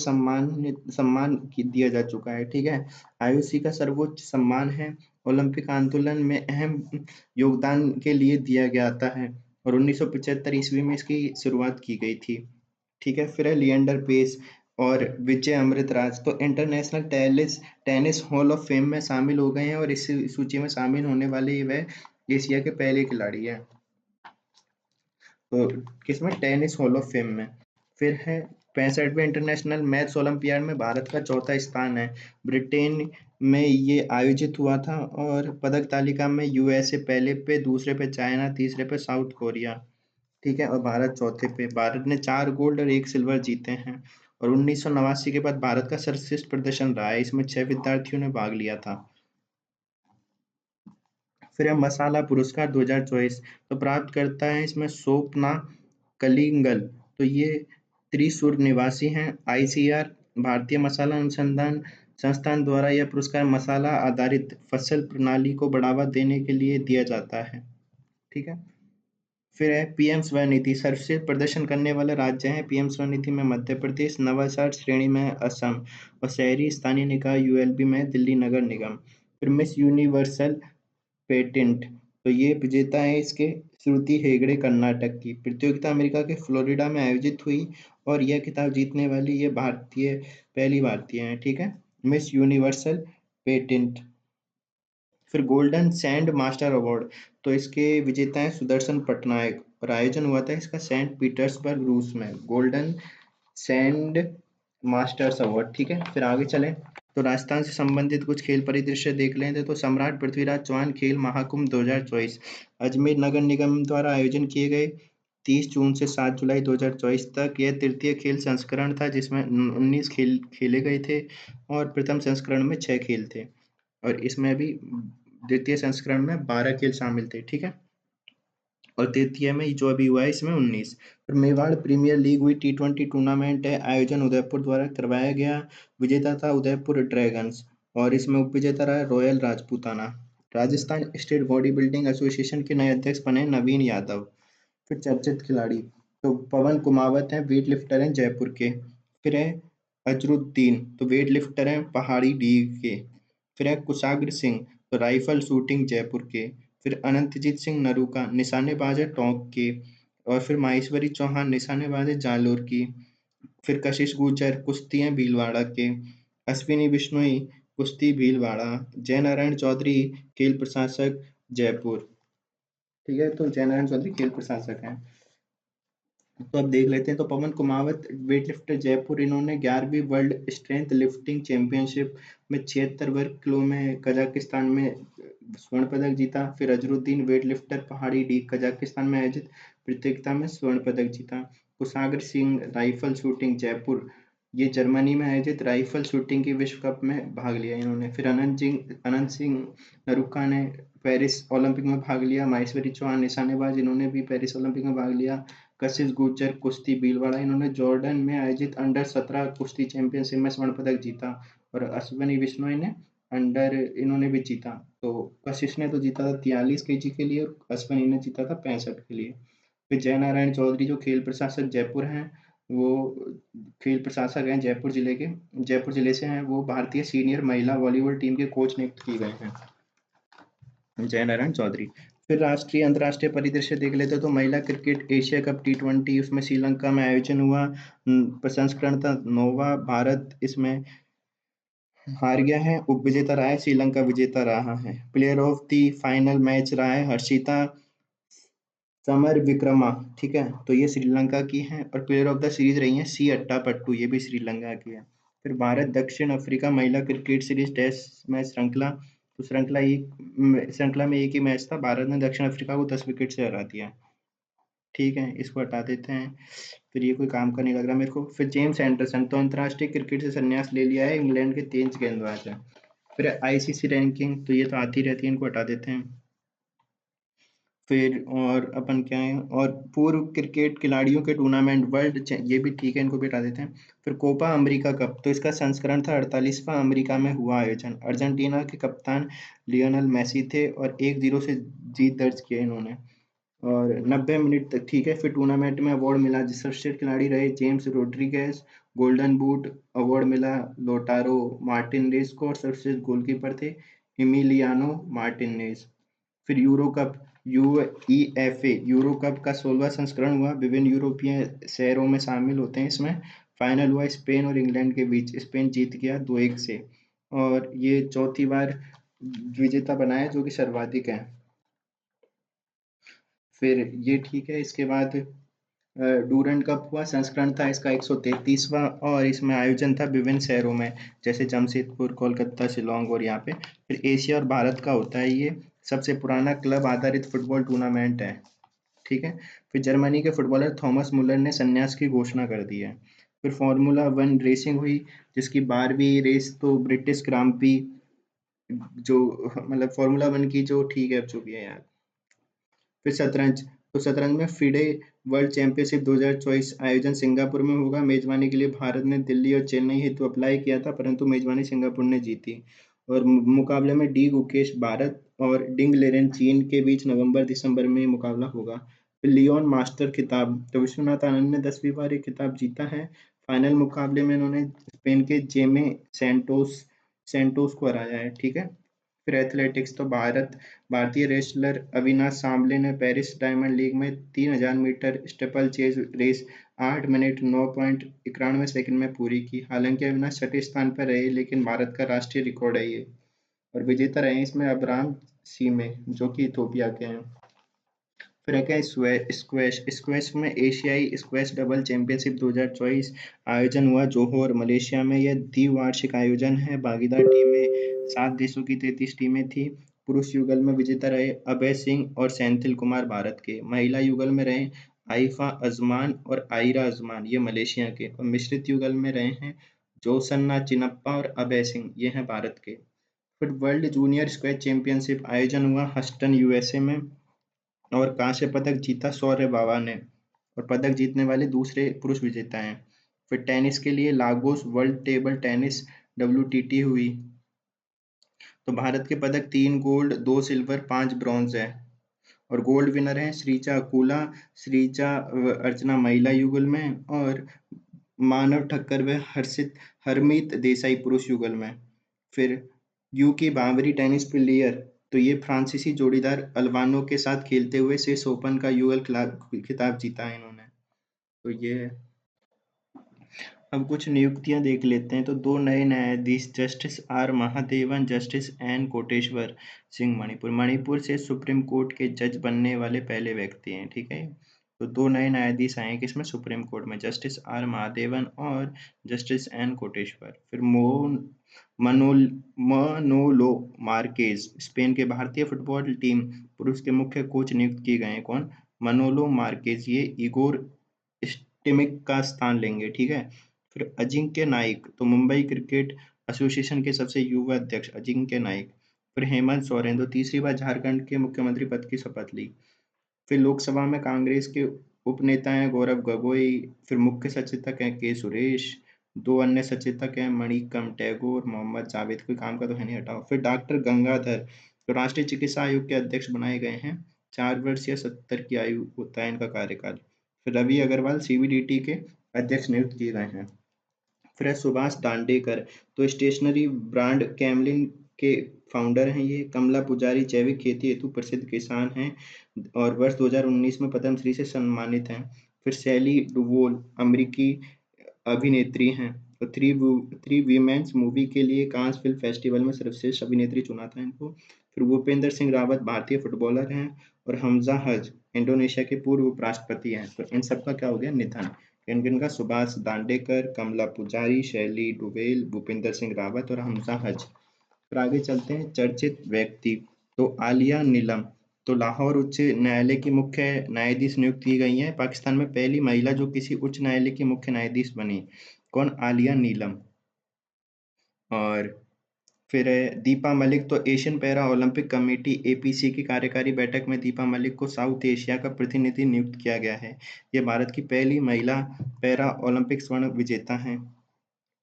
A: दिया जा चुका है, ठीक है। आईओसी का सर्वोच्च सम्मान है, ओलंपिक आंदोलन में अहम योगदान के लिए दिया जाता है और 1975 ईस्वी में इसकी शुरुआत की गई थी, ठीक है। फिर है लिएंडर पेस और विजय अमृतराज, तो international tennis hall of fame में शामिल हो गए हैं और इस सूची में शामिल होने वाले वह एशिया के पहले खिलाड़ी हैं, तो किसमें? टेनिस हॉल ऑफ फेम में। फिर है 65वें इंटरनेशनल मैथ्स ओलंपियाड में भारत का चौथा स्थान है। ब्रिटेन में ये आयोजित हुआ था और पदक तालिका में यूएसए पहले पे, दूसरे पे चाइना, तीसरे पे साउथ कोरिया, ठीक है। और भारत चौथे पे। भारत ने 4 गोल्ड और 1 सिल्वर जीते हैं और 1989 के बाद भारत का सर्वश्रेष्ठ प्रदर्शन रहा है, इसमें 6 विद्यार्थियों ने भाग लिया था। फिर है मसाला पुरस्कार 2024, तो प्राप्त करता है इसमें स्वप्ना कलिंगल, तो ये त्रिशूर निवासी हैं। आईसीआर भारतीय मसाला अनुसंधान संस्थान द्वारा यह पुरस्कार मसाला आधारित फसल प्रणाली को बढ़ावा देने के लिए दिया जाता है, ठीक है। फिर है पीएम स्वनिधि, सर्वश्रेष्ठ प्रदर्शन करने वाले राज्य हैं पीएम स्वनिधि में मध्य प्रदेश, नवाचार श्रेणी में है असम और शहरी स्थानीय निकाय यूएलबी में है दिल्ली नगर निगम। फिर मिस यूनिवर्सल पेटेंट, तो ये विजेता है इसके श्रुति हेगड़े कर्नाटक की। प्रतियोगिता अमेरिका के फ्लोरिडा में आयोजित हुई और यह खिताब जीतने वाली ये पहली भारतीय हैं, ठीक है। Miss universal patent. फिर गोल्डन सैंड मास्टर अवार्ड, तो इसके विजेता हैं सुदर्शन पटनायक और आयोजन हुआ था इसका सेंट पीटर्सबर्ग रूस में। गोल्डन सैंड मास्टर्स अवार्ड, ठीक है। फिर आगे चले तो राजस्थान से संबंधित कुछ खेल परिदृश्य देख लेते तो सम्राट पृथ्वीराज चौहान खेल महाकुंभ 2024 अजमेर नगर निगम द्वारा आयोजन किए गए 30 जून से 7 जुलाई 2024 तक। यह तृतीय खेल संस्करण था जिसमें 19 खेल खेले गए थे और प्रथम संस्करण में 6 खेल थे और इसमें भी द्वितीय संस्करण में 12 खेल शामिल थे, ठीक है। और तृतीय में जो अभी हुआ है इसमें 19। फिर मेवाड़ प्रीमियर लीग हुई T20 टूर्नामेंट है, आयोजन उदयपुर द्वारा करवाया गया, विजेता था उदयपुर ड्रैगन्स और इसमें उपविजेता रहा royal Rajputana. Rajasthan state body building association के नए अध्यक्ष बने नवीन यादव। फिर चर्चित खिलाड़ी, तो पवन कुमावत हैं, वेट लिफ्टर हैं जयपुर के। फिर है अजरुद्दीन, तो वेट लिफ्टर हैं पहाड़ी डी के। फिर है कुशाग्र सिंह, तो राइफल शूटिंग जयपुर के। फिर अनंतजीत सिंह नरूका निशानेबाज है टोंक के। और फिर माहेश्वरी चौहान निशानेबाज है जालोर की। फिर कशिश गुर्जर कुश्ती हैं भीलवाड़ा के। अश्विनी बिश्नोई कुश्ती भीलवाड़ा। जय नारायण चौधरी खेल प्रशासक जयपुर, ठीक है। तो जय नारायण चौधरी खेल प्रशासक हैं।
B: तो अब देख लेते हैं। तो पवन कुमावत वेट लिफ्टर जयपुर, इन्होंने 11वीं वर्ल्ड स्ट्रेंथ लिफ्टिंग चैंपियनशिप में 76 वर्ग किलो में कजाकिस्तान में स्वर्ण पदक जीता। फिर अजरुद्दीन वेट लिफ्टर पहाड़ी डी कजाकिस्तान में आयोजित प्रतियोगिता में स्वर्ण पदक जीता। कुशाग्र सिंह राइफल शूटिंग जयपुर, ये जर्मनी में आयोजित राइफल शूटिंग की विश्व कप में भाग लिया इन्होंने। फिर अनंत सिंह नरुक्का ने पेरिस ओलंपिक में भाग लिया। माहेश्वरी चौहान निशानेबाज, इन्होंने भी पेरिस ओलंपिक में भाग लिया। कशिश गुर्जर कुश्ती भीलवाड़ा, इन्होंने जॉर्डन में आयोजित अंडर 17 कुश्ती चैंपियनशिप में स्वर्ण पदक जीता। और अश्विनी विश्नोई ने अंडर इन्होंने भी जीता। तो कशिश ने तो जीता था 43 केजी के लिए और अश्विनी ने जीता था 65 के लिए। फिर जय नारायण चौधरी जो खेल प्रशासक जयपुर हैं, वो खेल प्रशासक हैं जयपुर जिले के, जयपुर जिले से हैं। वो भारतीय सीनियर महिला वॉलीबॉल टीम के कोच नियुक्त किए गए हैं, जय नारायण चौधरी। फिर राष्ट्रीय अंतर्राष्ट्रीय परिदृश्य देख लेते हैं। तो महिला क्रिकेट एशिया कप T20 उसमें श्रीलंका में आयोजन हुआ। प्रसंस्करण था 9वां। भारत इसमें हार गया है, उप विजेता रहा है, श्रीलंका विजेता रहा है। Player of the final match रहा है हर्षिता समर विक्रमा, ठीक है, तो ये श्रीलंका की है। और प्लेयर ऑफ द सीरीज रही है सी अट्टापट्टू, ये भी श्रीलंका की है। फिर भारत दक्षिण अफ्रीका महिला क्रिकेट सीरीज टेस्ट मैच श्रृंखला, तो श्रृंखला में एक ही मैच था, भारत ने दक्षिण अफ्रीका को 10 विकेट से हरा दिया। ठीक है, इसको हटा देते हैं। फिर ये कोई काम का नहीं लग रहा मेरे को। फिर जेम्स एंडरसन तो अंतर्राष्ट्रीय क्रिकेट से संन्यास ले लिया है, इंग्लैंड के तेज गेंदबाज है। फिर आईसीसी रैंकिंग, तो ये तो आती रहती है, इनको हटा देते हैं। फिर और अपन क्या है, और पूर्व क्रिकेट खिलाड़ियों के टूर्नामेंट वर्ल्ड, ये भी ठीक है, इनको भी हटा देते हैं। फिर कोपा अमेरिका कप, तो इसका संस्करण था 48वां, अमेरिका में हुआ आयोजन। अर्जेंटीना के कप्तान लियोनेल मेसी थे और 1-0 से जीत दर्ज किया इन्होंने। और 90 मिनट तक, ठीक है। फिर टूर्नामेंट में अवार्ड मिला, जिस सर्वश्रेष्ठ खिलाड़ी रहे James Rodriguez, golden boot award मिला लोटारो मार्टिनेज को, और सर्वश्रेष्ठ गोलकीपर थे इमिलियानो मार्टिनेज। फिर euro cup, UEFA euro cup का 16वां संस्करण हुआ, विभिन्न यूरोपीय शहरों में शामिल होते हैं इसमें। फाइनल हुआ स्पेन और इंग्लैंड के बीच, स्पेन जीत गया 2-1 से, और ये चौथी बार विजेता बना है, जो कि सर्वाधिक है। फिर ये ठीक है। इसके बाद डूरंड कप हुआ, संस्करण था इसका 133वां, और इसमें आयोजन था विभिन्न शहरों में, जैसे जमशेदपुर, कोलकाता, शिलोंग और यहाँ पे। फिर एशिया और भारत का होता है ये, सबसे पुराना क्लब आधारित फुटबॉल टूर्नामेंट है, ठीक है। फिर जर्मनी के फुटबॉलर थॉमस मुलर ने संन्यास की घोषणा कर दी है। फिर फार्मूला वन रेसिंग हुई, जिसकी 12वीं रेस तो ब्रिटिश ग्राम प्री, जो मतलब फार्मूला वन की, जो ठीक है, अब जो भी है यार। फिर शतरंज, तो शतरंज में फिडे वर्ल्ड चैंपियनशिप 2024 आयोजन सिंगापुर में होगा। मेजबानी के लिए भारत ने दिल्ली और चेन्नई हेतु अप्लाई किया था, परंतु मेजबानी सिंगापुर ने जीती। और मुकाबले में डी गुकेश भारत और डिंग लेरेन चीन के बीच नवंबर दिसंबर में मुकाबला होगा। फिर लियोन मास्टर खिताब, तो विश्वनाथ आनंद ने 10वीं बार ये खिताब जीता है। फाइनल मुकाबले में इन्होंने स्पेन के जेमे सेंटोस सेंटोस को हराया है, ठीक है। फिर एथलेटिक्स, तो भारतीय रेसलर अविनाश सांबले ने पेरिस डायमंड लीग में 3000 metre steeplechase race 8 minute 9.91 second में पूरी की। हालांकि अविनाश छठे स्थान पर रहे, लेकिन भारत का राष्ट्रीय रिकॉर्ड है ये। और विजेता रहे इसमें अब्राम सीमे, जो कि इथोपिया के हैं। फिर एक है स्क्वैश, स्क्वैश में एशियाई स्क्वैश डबल चैंपियनशिप 2024 आयोजन हुआ जोहोर, मलेशिया में। यह द्विवार्षिक आयोजन है। भागीदार टीमें 7 देशों की 33 टीमें थी। पुरुष युगल में विजेता रहे अभय सिंह और सेंथिल कुमार भारत के। महिला युगल में रहे आइफा अजमान और आयरा अजमान, ये मलेशिया के। और मिश्रित युगल में रहे हैं जोसन्ना चिनप्पा और अभय सिंह, ये हैं भारत के। फिर वर्ल्ड जूनियर स्क्वैश चैंपियनशिप आयोजन हुआ हस्टन यूएसए में, और कांस्य पदक जीता शौर्य बाबा ने, और पदक जीतने वाले दूसरे पुरुष विजेता हैं। फिर टेनिस के लिए Lagos world table tennis WTT हुई, तो भारत के पदक 3 गोल्ड 2 सिल्वर 5 ब्रॉन्ज है। और गोल्ड विनर हैं श्रीजा अकुला, श्रीजा अर्चना महिला युगल में, और मानव ठक्कर व हरमीत देसाई पुरुष युगल में। फिर यूकी बावरी टेनिस प्लेयर, तो ये फ्रांसीसी जोड़ीदार अल्बानो के साथ खेलते हुए स्विस ओपन का युगल खिताब जीता है इन्होंने। तो ये है। अब कुछ नियुक्तियां देख लेते हैं। तो 2 नए न्यायाधीश, justice R Mahadevan, justice N Koteswar Singh, Manipur से सुप्रीम कोर्ट के जज बनने वाले पहले व्यक्ति हैं, ठीक है। तो 2 नए न्यायाधीश आए हैं किसमें, सुप्रीम कोर्ट में, जस्टिस आर महादेवन और जस्टिस एन कोटेश्वर। फिर मनोलो मार्केज, स्पेन के भारतीय फुटबॉल टीम पुरुष के मुख्य कोच नियुक्त किए गए हैं। कौन, मनोलो मार्केज, ये इगोर स्टिमिक का स्थान लेंगे, ठीक है। फिर अजिंक्य नाइक, तो मुंबई क्रिकेट एसोसिएशन के सबसे युवा अध्यक्ष अजिंक्य नाइक। फिर हेमंत सोरेन, तो तीसरी बार झारखंड के मुख्यमंत्री पद की शपथ ली। फिर लोकसभा में कांग्रेस के उपनेता हैं गौरव गोगोई। फिर मुख्य सचेतक हैं के सुरेश। 2 अन्य सचेतक हैं मणिकम टैगोर, मोहम्मद जावेद, कोई काम का तो है नहीं, हटाओ। फिर डॉक्टर गंगाधर, तो राष्ट्रीय चिकित्सा आयोग के अध्यक्ष बनाए गए हैं। 4 वर्ष या 70 की आयु होता है इनका कार्यकाल। फिर रवि अग्रवाल सीबीडीटी के अध्यक्ष नियुक्त किए गए हैं। फिर है सुभाष दांडेकर, तो स्टेशनरी ब्रांड कैमलिन के फाउंडर हैं ये। कमला पुजारी जैविक खेती हेतु प्रसिद्ध किसान हैं और वर्ष 2019 में पद्मश्री से सम्मानित हैं। फिर शैली डुवोल अमेरिकी अभिनेत्री हैं और थ्री वीमेंस मूवी के लिए कांस फिल्म फेस्टिवल में सर्वश्रेष्ठ अभिनेत्री चुना था इनको। फिर भूपेंद्र सिंह रावत भारतीय फुटबॉलर हैं और हमजा हज इंडोनेशिया के पूर्व उपराष्ट्रपति हैं। तो इन सबका क्या हो गया, निधन। किन का, सुभाष दांडेकर, कमला पुजारी, शैली डुवेल, भूपेंद्र सिंह रावत और हमजा हज। फिर आगे चलते हैं चर्चित व्यक्ति, तो आलिया नीलम, तो लाहौर उच्च न्यायालय की मुख्य न्यायाधीश नियुक्त की गई हैं। पाकिस्तान में पहली महिला जो किसी उच्च न्यायालय की मुख्य न्यायाधीश बनी। कौन, आलिया नीलम। और फिर है दीपा मलिक, तो Asian para Olympic committee APC की कार्यकारी बैठक में दीपा मलिक को साउथ एशिया का प्रतिनिधि नियुक्त किया गया है। ये भारत की पहली महिला पैरा ओलंपिक स्वर्ण विजेता हैं,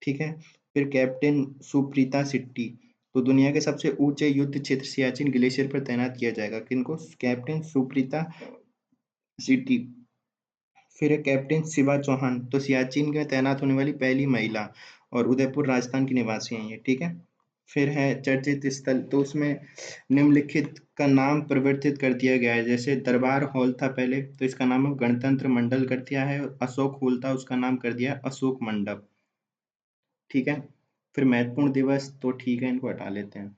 B: ठीक है। फिर कैप्टन सुप्रीता सिट्टी, तो दुनिया के सबसे ऊंचे युद्ध क्षेत्र सियाचिन ग्लेशियर पर तैनात किया जाएगा। किनको, कैप्टन सुप्रीता सिट्टी। फिर है कैप्टन शिवा चौहान, तो सियाचिन में तैनात होने वाली पहली महिला और उदयपुर राजस्थान की निवासी हैं ये, ठीक है। फिर है चर्चित स्थल, तो उसमें निम्नलिखित का नाम परिवर्तित कर दिया गया है। जैसे दरबार हॉल था पहले, तो इसका नाम गणतंत्र मंडल कर दिया है। और अशोक हॉल था, उसका नाम कर दिया अशोक मंडप, ठीक है। फिर महत्वपूर्ण दिवस, तो ठीक है इनको हटा लेते हैं।